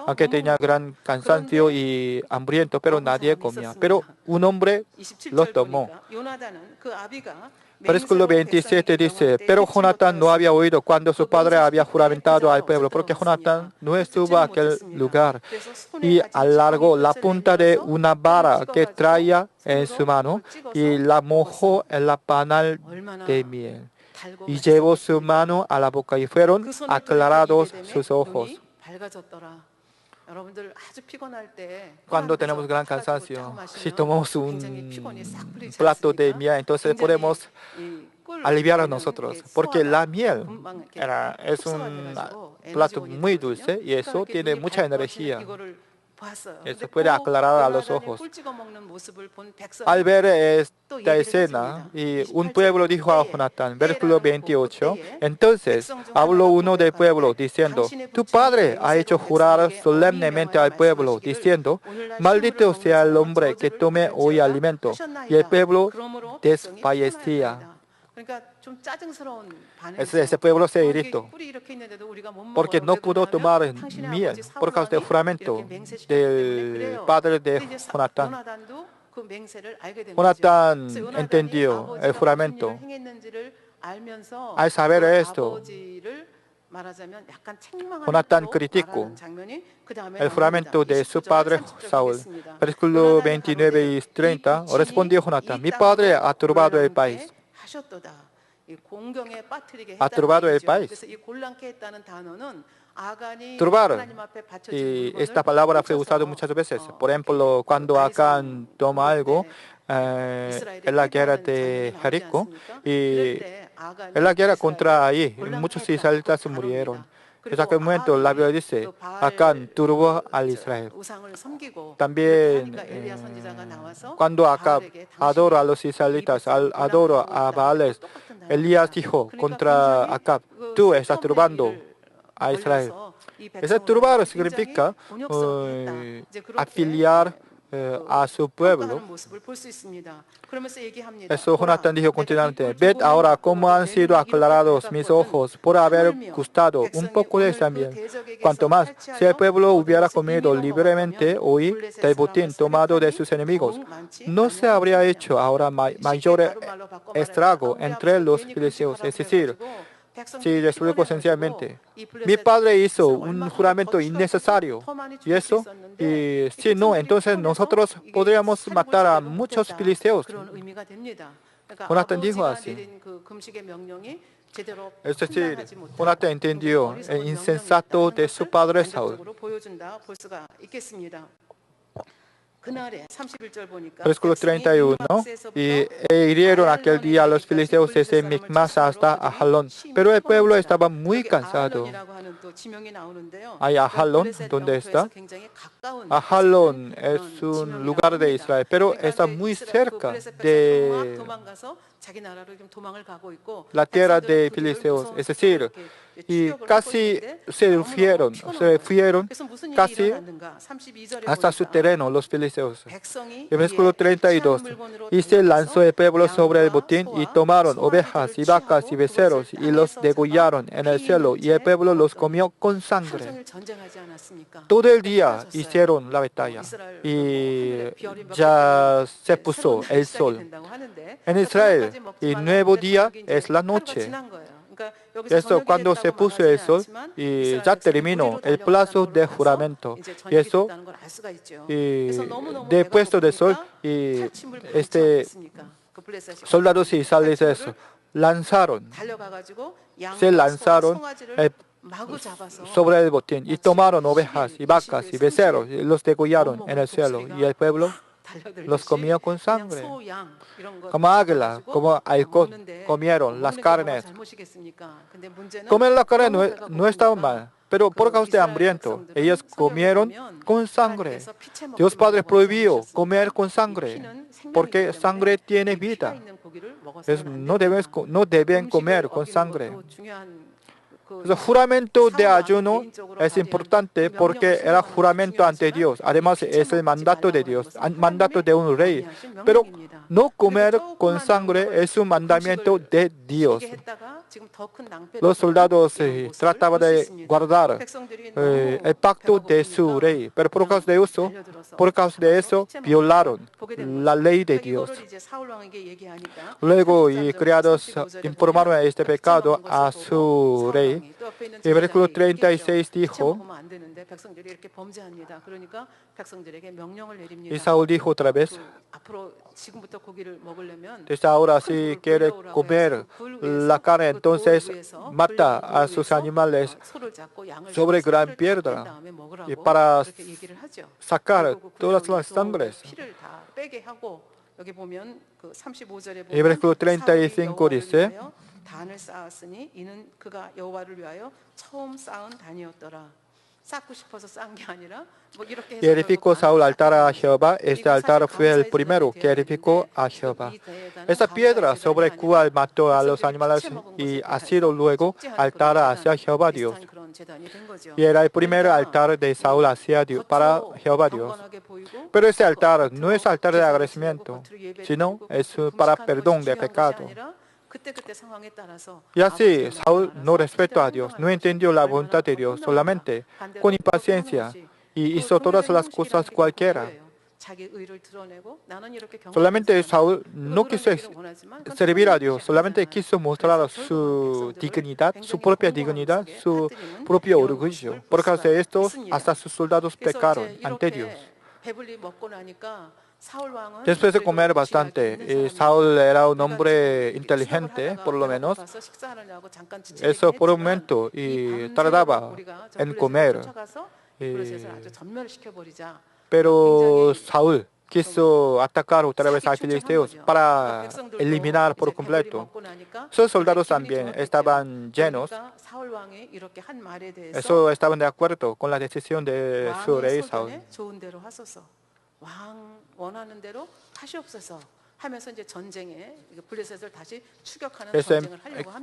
Speaker 1: Aunque tenía gran cansancio y hambriento, pero nadie comía. Pero un hombre lo tomó. Versículo 27 dice, pero Jonatán no había oído cuando su padre había juramentado al pueblo, porque Jonatán no estuvo en aquel lugar, y alargó la punta de una vara que traía en su mano y la mojó en la panal de miel, y llevó su mano a la boca y fueron aclarados sus ojos. Cuando tenemos gran cansancio, si tomamos un plato de miel, entonces podemos aliviar a nosotros, porque la miel es un plato muy dulce y eso tiene mucha energía. Eso puede aclarar a los ojos. Al ver esta escena, y un pueblo dijo a Jonatán, versículo 28, entonces habló uno del pueblo diciendo, tu padre ha hecho jurar solemnemente al pueblo, diciendo, maldito sea el hombre que tome hoy alimento. Y el pueblo desfallecía. Ese pueblo se irritó porque no pudo tomar miel por causa del juramento del padre de Jonatán. Jonatán entendió el juramento. Al saber esto, Jonatán criticó el juramento de su padre Saúl. Versículo 29 y 30, respondió Jonatán, mi padre ha turbado el país. ha turbado el país. Turbar, y esta palabra fue usada muchas veces. Por ejemplo, cuando Acán toma algo, en la guerra de Jericó, y en la guerra contra ahí, muchos israelitas murieron. En aquel momento la Biblia dice, Acán turbó al Israel. También cuando Acab adora a los israelitas, adora a Baales, Elías dijo contra Acab, tú estás turbando a Israel. Ese turbar significa afiliar a su pueblo. Eso Jonatán dijo continuamente, ved ahora cómo han sido aclarados mis ojos por haber gustado un poco de ese bien. Cuanto más, si el pueblo hubiera comido libremente hoy del botín tomado de sus enemigos, no se habría hecho ahora mayor estrago entre los filisteos. Es decir, sí, les explico sencillamente. Mi padre hizo un juramento innecesario. ¿Y eso? Y si no, entonces nosotros podríamos matar a muchos filisteos. Jonatán dijo así. Es decir, Jonatán entendió el insensato de su padre Saúl. Versículo 31. Y hirieron aquel día a los filisteos desde Micmas hasta Ajalón. Pero el pueblo estaba muy cansado. ¿Hay Ajalón? ¿Dónde está? Ajalón es un lugar de Israel, pero está muy cerca de la tierra de filisteos. Es decir, y casi se fueron casi hasta su terreno los filisteos. El versículo 32. Y se lanzó el pueblo sobre el botín y tomaron ovejas y vacas y becerros y los degollaron en el cielo y el pueblo los comió con sangre. Todo el día hicieron la batalla y ya se puso el sol. En Israel, el nuevo día es la noche. Eso cuando se puso el sol y ya terminó el plazo de juramento. Y eso, después del sol, y soldados israelíes se lanzaron sobre el botín y tomaron ovejas y vacas y becerros y los degollaron en el suelo y el pueblo los comió con sangre. Como águila, como halcón, comieron las carnes. Comer la carne no estaba mal, pero por causa de hambriento, ellos comieron con sangre. Dios Padre prohibió comer con sangre, porque sangre tiene vida. No deben comer con sangre. El juramento de ayuno es importante porque era juramento ante Dios. Además, es el mandato de Dios, mandato de un rey. Pero no comer con sangre es un mandamiento de Dios. Los soldados trataban de guardar el pacto de su rey, pero por causa de eso, violaron la ley de Dios. Luego, y criados informaron este pecado a su rey. El versículo 36 dijo, y Saúl dijo otra vez, desde ahora si quiere comer la carne, entonces mata a sus animales sobre gran piedra y para sacar todas las sangres. El versículo 35 dice, y edificó Saúl altar a Jehová. Este altar fue el primero que edificó a Jehová. Esta piedra sobre la cual mató a los animales y ha sido luego altar hacia Jehová Dios. Y era el primer altar de Saúl para Jehová Dios. Pero ese altar no es altar de agradecimiento, sino es para perdón de pecado. Y así Saúl no respetó a Dios, no entendió la voluntad de Dios, solamente con impaciencia y hizo todas las cosas cualquiera. Solamente Saúl no quiso servir a Dios, solamente quiso mostrar su dignidad, su propia dignidad, su propio orgullo. Por causa de esto, hasta sus soldados pecaron ante Dios. Después de comer bastante, Saúl era un hombre inteligente, por lo menos. Eso por un momento y tardaba en comer. Pero Saúl quiso atacar otra vez a filisteos para eliminar por completo. Sus soldados también estaban llenos. Eso estaban de acuerdo con la decisión de su rey Saúl. Eso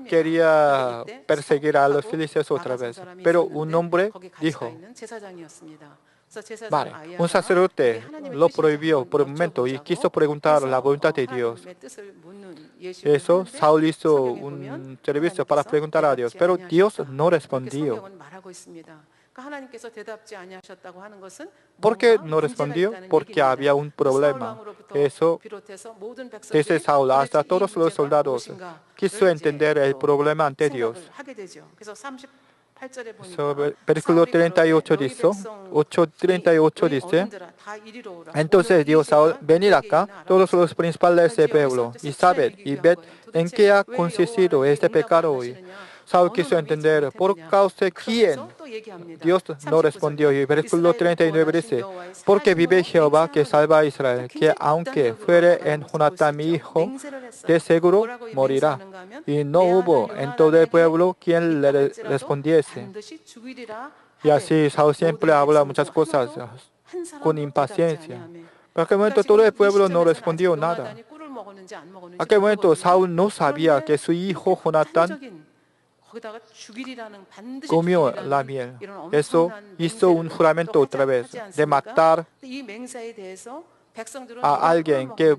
Speaker 1: quería perseguir a los filisteos otra vez. Pero un hombre dijo, vale, un sacerdote lo prohibió por un momento y quiso preguntar la voluntad de Dios. Eso, Saúl hizo un servicio para preguntar a Dios, pero Dios no respondió. ¿Por qué no respondió? Porque había un problema. Eso, desde Saúl hasta todos los soldados, quiso entender el problema ante Dios. Versículo 38 dice, 8:38 dice, entonces dijo Saúl, venid acá, todos los principales del pueblo, y sabed, y ved en qué ha consistido este pecado hoy. Saúl quiso entender por causa de quién. Dios no respondió. Y versículo 39 dice, porque vive Jehová que salva a Israel, que aunque fuere en Jonatán mi hijo, de seguro morirá. Y no hubo en todo el pueblo quien le respondiese. Y así Saúl siempre habla muchas cosas con impaciencia. En aquel momento todo el pueblo no respondió nada. En aquel momento Saúl no sabía que su hijo Jonatán comió la miel. Eso hizo un juramento otra vez de matar a alguien que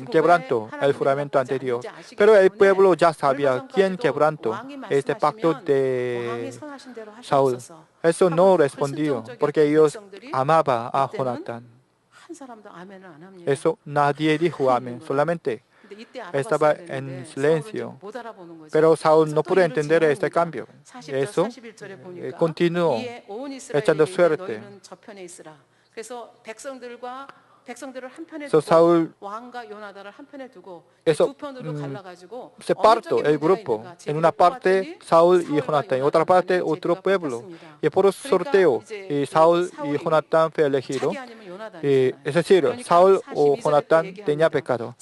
Speaker 1: quebrantó el juramento ante Dios. Pero el pueblo ya sabía quién quebrantó este pacto de Saúl. Eso no respondió porque ellos amaban a Jonatán. Eso nadie dijo amén, solamente estaba en silencio. Pero Saúl no pudo entender este cambio. Eso continuó echando suerte. Saúl se partió el grupo. En una parte Saúl y Jonatán, en otra parte otro pueblo. Y por sorteo Saúl y Jonatán fue elegido. Es decir, Saúl o Jonatán tenía pecado.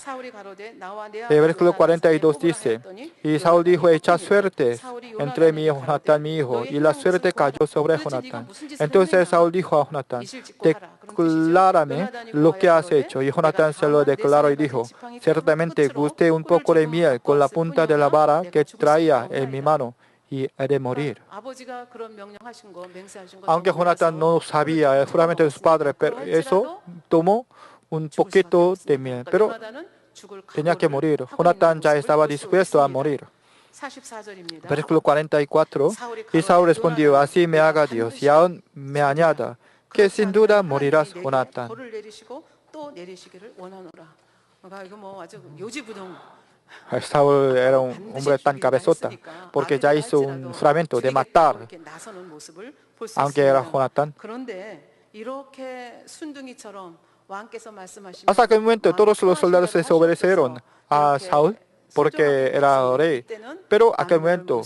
Speaker 1: El versículo 42 dice, y Saúl dijo, echa suerte entre mí y Jonatán mi hijo, y la suerte cayó sobre Jonatán. Entonces Saúl dijo a Jonatán, declárame lo que has hecho. Y Jonatán se lo declaró y dijo, ciertamente gusté un poco de miel con la punta de la vara que traía en mi mano, y he de morir. Aunque Jonatán no sabía el juramento de su padre, pero eso tomó un poquito de miel, pero tenía que morir. Jonatán ya estaba dispuesto a morir. Versículo 44. Y Saúl respondió, así me haga Dios, y aún me añada, que sin duda morirás, Jonatán. Saúl era un hombre tan cabezota, porque ya hizo un juramento de matar, aunque era Jonatán. Hasta aquel momento todos los soldados desobedecieron a Saúl, porque era rey. Pero en aquel momento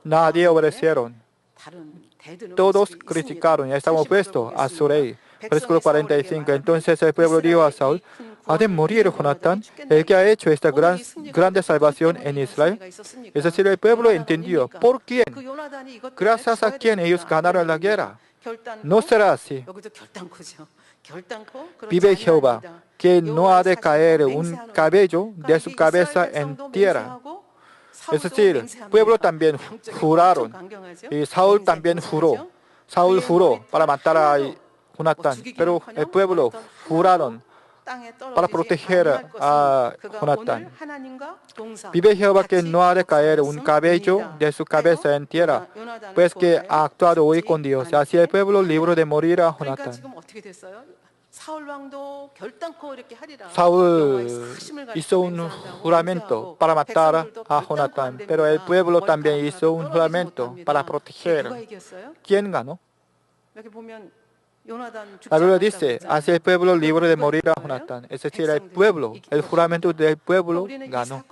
Speaker 1: nadie obedecieron. Todos criticaron y estaban opuestos a su rey. Versículo 45. Entonces el pueblo dijo a Saúl, ¿ha de morir Jonatán, el que ha hecho esta grande salvación en Israel? Es decir, el pueblo entendió por quién, gracias a quién ellos ganaron la guerra. No será así. Vive Jehová, que no ha de caer un cabello de su cabeza en tierra. Es decir, el pueblo también juraron y Saúl también juró. Saúl juró para matar a Jonatán, pero el pueblo juraron para proteger a Jonatán. Vive Jehová que no ha de caer un cabello de su cabeza en tierra, pues que ha actuado hoy con Dios. Así el pueblo libró de morir a Jonatán. Saúl hizo un juramento para matar a Jonatán, pero el pueblo también hizo un juramento para proteger. ¿Quién ganó? La Biblia dice, hacia el pueblo libre de morir a Jonatán. Es decir, el pueblo, el juramento del pueblo ganó.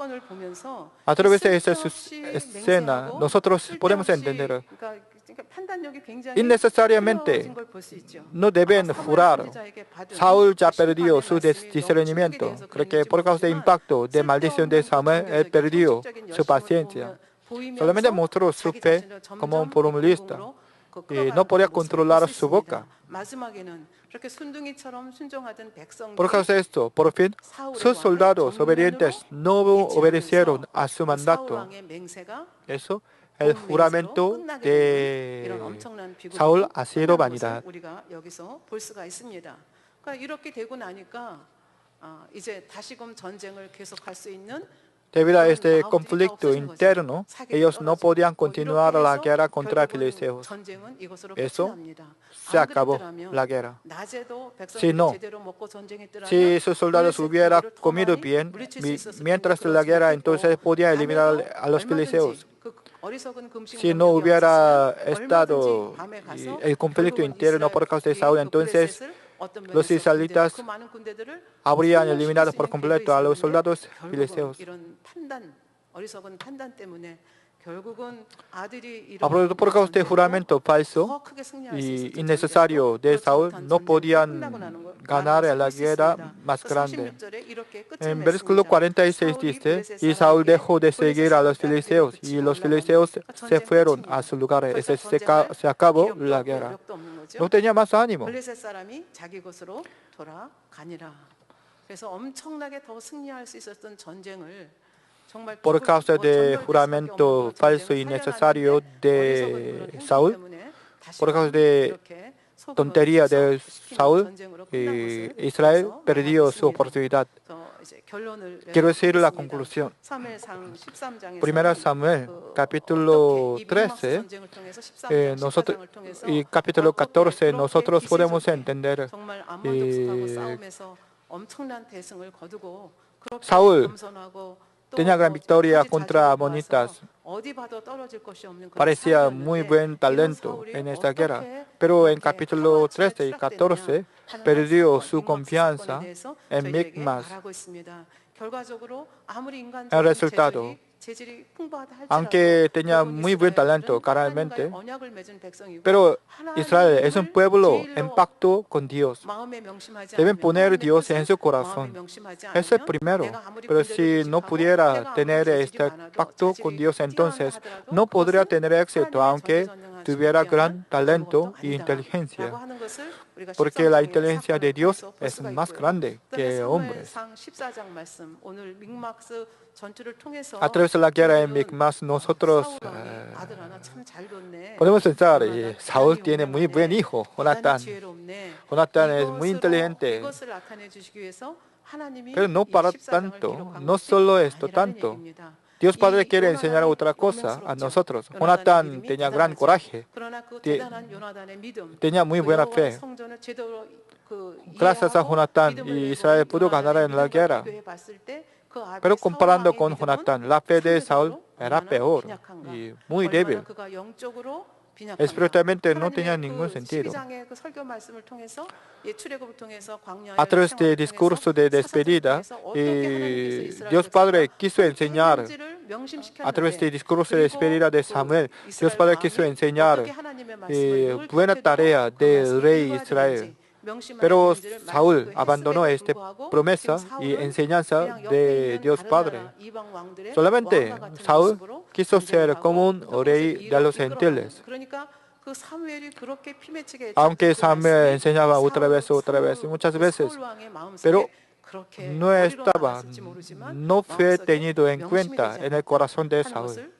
Speaker 1: A través de esa escena, nosotros podemos entender innecesariamente no deben jurar. Saúl ya perdió su discernimiento. Creo que por causa del impacto de maldición de Samuel, él perdió su paciencia. Solamente mostró su fe como un formalista y no podía controlar su boca. Por causa de esto, por fin, sus soldados obedientes no obedecieron a su mandato. Eso, el juramento de Saúl ha sido vanidad. Debido a este conflicto interno, ellos no podían continuar la guerra contra filisteos. Eso se acabó la guerra. Si no, si sus soldados hubieran comido bien mientras la guerra, entonces podían eliminar a los filisteos. Si no hubiera estado el conflicto interno por causa de Saúl, entonces los israelitas habrían eliminado por completo a los soldados filisteos. Por causa del juramento falso y innecesario de Saúl, no podían ganar la guerra más grande. En versículo 46 dice, y Saúl dejó de seguir a los filisteos, y los filisteos se fueron a su lugar. Se acabó la guerra. No tenía más ánimo. Por causa del juramento falso y innecesario de Saúl, por causa de tontería de Saúl, Israel perdió su oportunidad. Quiero decir la conclusión. Primera Samuel, capítulo 13, y capítulo 14, nosotros podemos entender. Saúl tenía gran victoria contra amonitas. Parecía muy buen talento en esta guerra. Pero en capítulo 13 y 14 perdió su confianza en Micmas. El resultado, aunque tenía muy buen talento carnalmente, pero Israel es un pueblo en pacto con Dios. Deben poner a Dios en su corazón. Es el primero. Pero si no pudiera tener este pacto con Dios, entonces no podría tener éxito, aunque tuviera gran talento e inteligencia. Porque la inteligencia de Dios es más grande que hombres. A través de la guerra en Micmas, nosotros podemos pensar, Saúl tiene muy buen hijo, Jonatán. Jonatán es muy inteligente. Pero no para tanto, no solo esto tanto. Dios Padre quiere enseñar otra cosa a nosotros. Jonatán tenía gran coraje, tenía muy buena fe. Gracias a Jonatán, Israel pudo ganar en la guerra. Pero comparando con Jonatán, la fe de Saúl era peor y muy débil. Espiritualmente no tenía ningún sentido. A través del discurso de despedida, Dios Padre quiso enseñar, a través del discurso de despedida de Samuel, Dios Padre quiso enseñar buena tarea del rey Israel. Pero Saúl abandonó esta promesa y enseñanza de Dios Padre. Solamente Saúl quiso ser como un rey de los gentiles. Aunque Samuel enseñaba otra vez, muchas veces, pero no fue tenido en cuenta en el corazón de Saúl.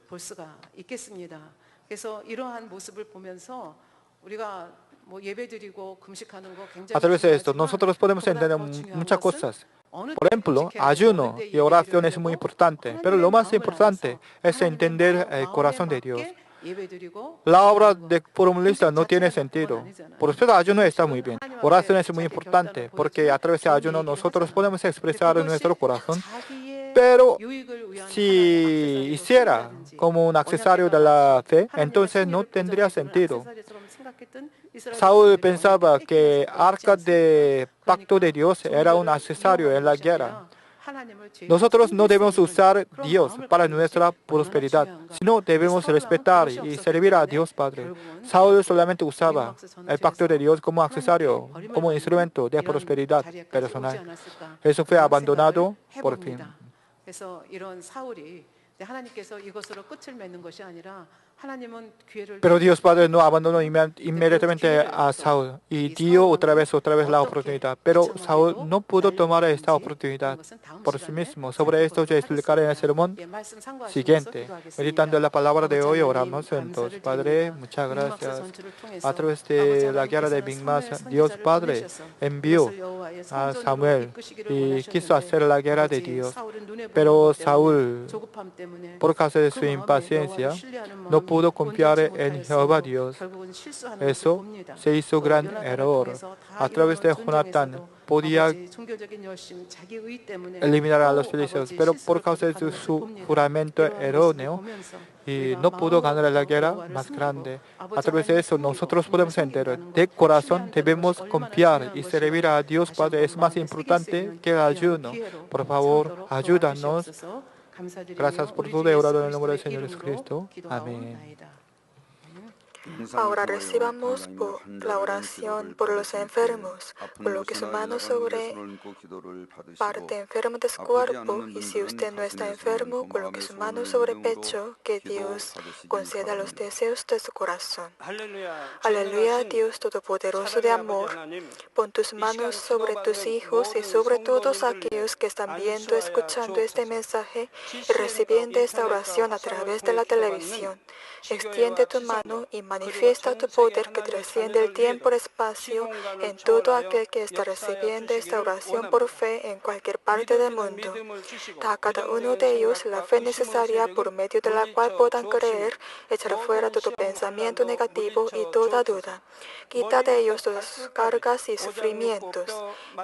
Speaker 1: A través de esto, nosotros podemos entender muchas cosas. Por ejemplo, ayuno y oración es muy importante, pero lo más importante es entender el corazón de Dios. La obra de formalista no tiene sentido. Por eso el ayuno está muy bien. Oración es muy importante, porque a través del ayuno nosotros podemos expresar nuestro corazón. Pero si hiciera como un accesorio de la fe, entonces no tendría sentido. Saúl pensaba que arca de pacto de Dios era un accesorio en la guerra. Nosotros no debemos usar Dios para nuestra prosperidad, sino debemos respetar y servir a Dios Padre. Saúl solamente usaba el pacto de Dios como accesorio, como instrumento de prosperidad personal. Eso fue abandonado por fin. Pero Dios Padre no abandonó inmediatamente a Saúl y dio otra vez la oportunidad. Pero Saúl no pudo tomar esta oportunidad por sí mismo. Sobre esto yo explicaré en el sermón siguiente. Meditando en la palabra de hoy, oramos entonces. Padre, muchas gracias. A través de la guerra de Micmas, Dios Padre envió a Samuel y quiso hacer la guerra de Dios. Pero Saúl, por causa de su impaciencia, no pudo confiar en Jehová Dios. Eso se hizo gran error. A través de Jonatán podía eliminar a los filisteos, pero por causa de su juramento erróneo, y no pudo ganar la guerra más grande. A través de eso nosotros podemos entender, de corazón debemos confiar y servir a Dios Padre es más importante que el ayuno. Por favor, ayúdanos. Gracias por todo, he orado en el nombre del Señor Jesucristo. Amén.
Speaker 2: Ahora recibamos la oración por los enfermos, por lo que su mano sobre parte enferma de su cuerpo, y si usted no está enfermo, coloque su mano sobre pecho, que Dios conceda los deseos de su corazón. Aleluya, Dios Todopoderoso de amor, pon tus manos sobre tus hijos y sobre todos aquellos que están viendo, escuchando este mensaje y recibiendo esta oración a través de la televisión. Extiende tu mano y manifiesta tu poder que trasciende el tiempo y el espacio en todo aquel que está recibiendo esta oración por fe en cualquier parte del mundo. Da a cada uno de ellos la fe necesaria por medio de la cual puedan creer, echar fuera todo pensamiento negativo y toda duda. Quita de ellos todas cargas y sufrimientos.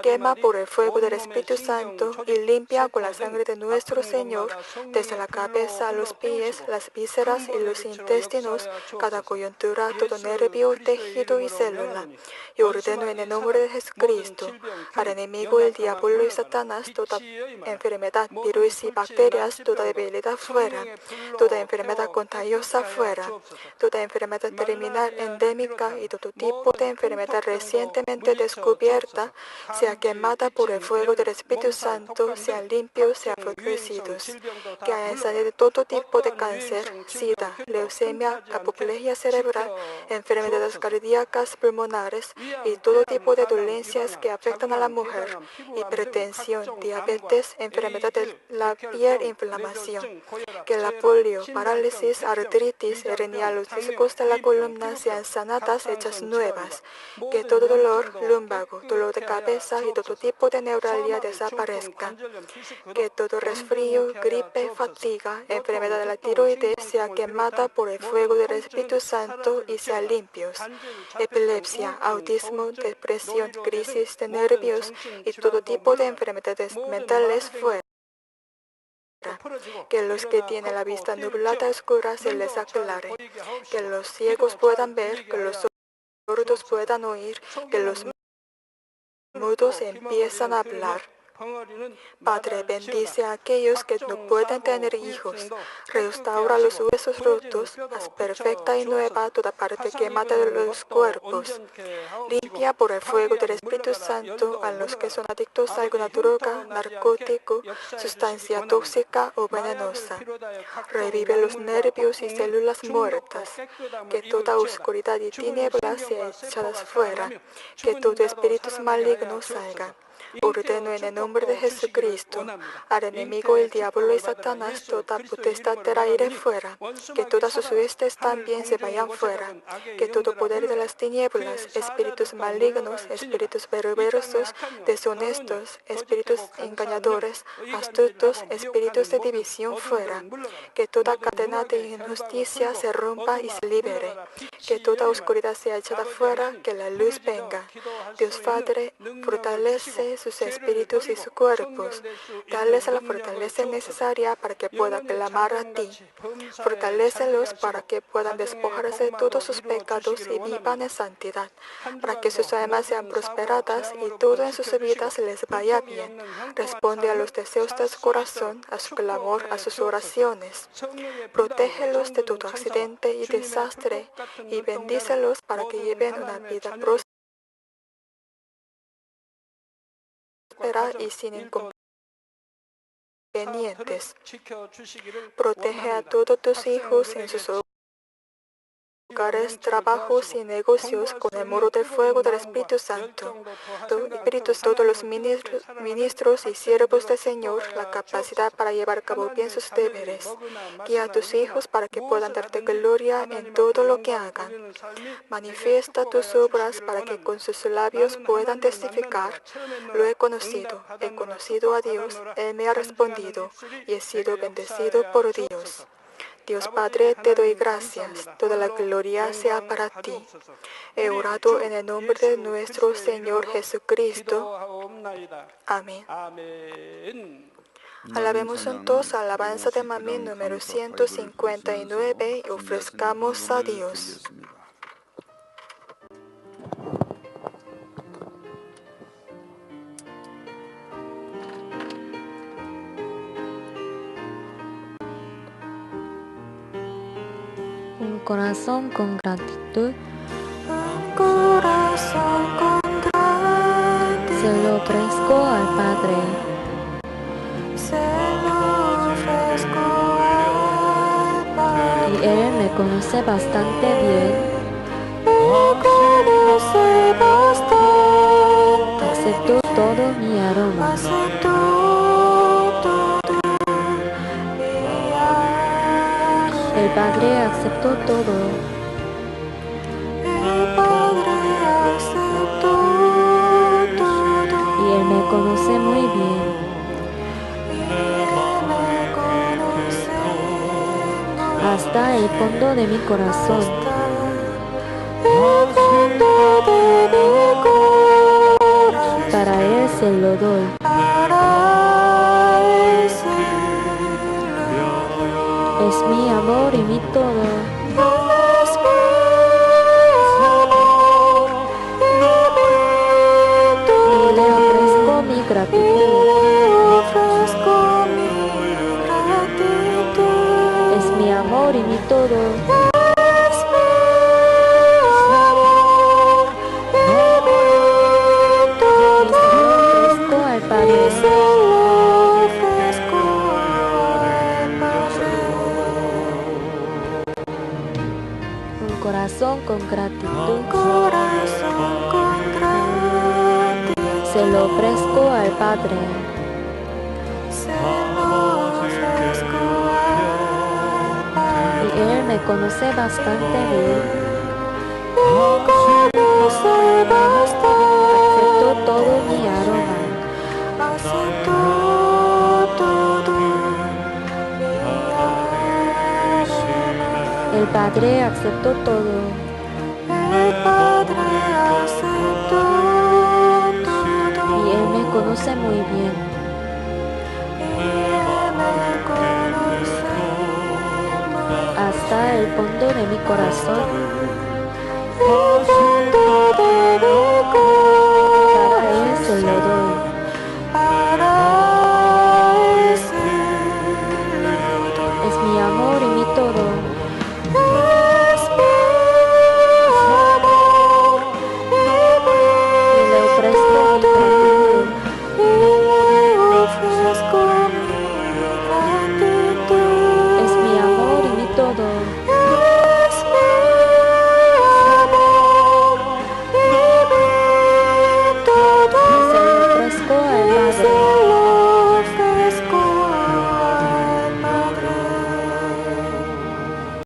Speaker 2: Quema por el fuego del Espíritu Santo y limpia con la sangre de nuestro Señor desde la cabeza a los pies, las vísceras y los intestinos, cada coyuntura, todo nervio, tejido y célula. Y ordeno en el nombre de Jesucristo al enemigo, el diablo y Satanás, toda enfermedad, virus y bacterias, toda debilidad fuera, toda enfermedad contagiosa fuera, toda enfermedad terminal endémica y todo tipo de enfermedad recientemente descubierta sea quemada por el fuego del Espíritu Santo, sean limpios, sean fortalecidos. Que haya salido de todo tipo de cáncer, sida, leucemia, apoplejía cerebral, enfermedades cardíacas, pulmonares y todo tipo de dolencias que afectan a la mujer, hipertensión, diabetes, enfermedad de la piel, inflamación. Que la polio, parálisis, artritis, hernia, los discos de la columna sean sanadas, hechas nuevas. Que todo dolor lumbago, dolor de cabeza y todo tipo de neuralgia desaparezca. Que todo resfrío, gripe, fatiga, enfermedad de la tiroides sea quemada por el fuego del Espíritu Santo y sean limpios. Epilepsia, autismo, depresión, crisis de nervios y todo tipo de enfermedades mentales fuera. Que los que tienen la vista nublada oscura se les aclare. Que los ciegos puedan ver, que los sordos puedan oír, que los mudos empiezan a hablar. Padre, bendice a aquellos que no pueden tener hijos. Restaura los huesos rotos, haz perfecta y nueva toda parte quemada de los cuerpos. Limpia por el fuego del Espíritu Santo a los que son adictos a alguna droga, narcótico, sustancia tóxica o venenosa. Revive los nervios y células muertas. Que toda oscuridad y tinieblas sean echadas fuera. Que todo espíritu maligno salga. Ordeno en el nombre de Jesucristo al enemigo, el diablo y Satanás, toda potestad del aire fuera, que todas sus huestes también se vayan fuera, que todo poder de las tinieblas, espíritus malignos, espíritus perversos, deshonestos, espíritus engañadores, astutos, espíritus de división fuera, que toda cadena de injusticia se rompa y se libere, que toda oscuridad sea echada fuera, que la luz venga. Dios Padre, fortalece sus espíritus y sus cuerpos. Dales la fortaleza necesaria para que puedan clamar a ti. Fortalécelos para que puedan despojarse de todos sus pecados y vivan en santidad, para que sus almas sean prosperadas y todo en sus vidas les vaya bien. Responde a los deseos de su corazón, a su clamor, a sus oraciones. Protégelos de todo accidente y desastre y bendícelos para que lleven una vida próspera y sin inconvenientes. Protege a todos tus hijos en sus hogares, trabajos y negocios con el muro de fuego del Espíritu Santo. Todos los ministros y siervos del Señor, la capacidad para llevar a cabo bien sus deberes. Guía a tus hijos para que puedan darte gloria en todo lo que hagan. Manifiesta tus obras para que con sus labios puedan testificar. Lo he conocido a Dios, Él me ha respondido y he sido bendecido por Dios. Dios Padre, te doy gracias. Toda la gloria sea para ti. He orado en el nombre de nuestro Señor Jesucristo. Amén. Alabemos juntos alabanza de Mamí número 159 y ofrezcamos a Dios.
Speaker 3: Un corazón con gratitud.
Speaker 2: Un corazón con gratitud.
Speaker 3: Se lo ofrezco al Padre.
Speaker 2: Se lo ofrezco al Padre.
Speaker 3: Y Él me conoce bastante bien.
Speaker 2: Me conoce bastante.
Speaker 3: Aceptó todo mi aroma.
Speaker 2: Aceptó todo mi aroma.
Speaker 3: El Padre aceptó todo.
Speaker 2: El Padre aceptó todo.
Speaker 3: Y Él me conoce muy bien.
Speaker 2: Y Él me conoce
Speaker 3: Hasta el fondo de mi corazón.
Speaker 2: hasta el fondo de mi corazón.
Speaker 3: Para Él se lo doy.
Speaker 2: Para Él se lo doy.
Speaker 3: Es mi amor y mi todo.
Speaker 2: Es mi amor y mi
Speaker 3: Y
Speaker 2: todo.
Speaker 3: le ofrezco mi
Speaker 2: Y
Speaker 3: gratitud.
Speaker 2: le ofrezco mi gratitud.
Speaker 3: Es mi amor y mi todo.
Speaker 2: Es mi amor y mi
Speaker 3: Y se lo
Speaker 2: todo.
Speaker 3: ofrezco al
Speaker 2: Y
Speaker 3: Padre.
Speaker 2: se lo ofrezco al Padre.
Speaker 3: Un corazón con gratitud.
Speaker 2: Corazón con gratitud.
Speaker 3: Se lo ofrezco al Padre.
Speaker 2: Se lo ofrezco al
Speaker 3: Y
Speaker 2: Padre.
Speaker 3: Él me conoce bastante bien.
Speaker 2: Me conoce bastante.
Speaker 3: Aceptó todo mi aroma.
Speaker 2: Aceptó todo mi aroma.
Speaker 3: El Padre aceptó todo.
Speaker 2: El Padre aceptó todo.
Speaker 3: Y Él me conoce muy bien.
Speaker 2: Y Él me conoce muy
Speaker 3: Hasta el fondo de mi corazón.
Speaker 2: bien. El fondo de mi corazón.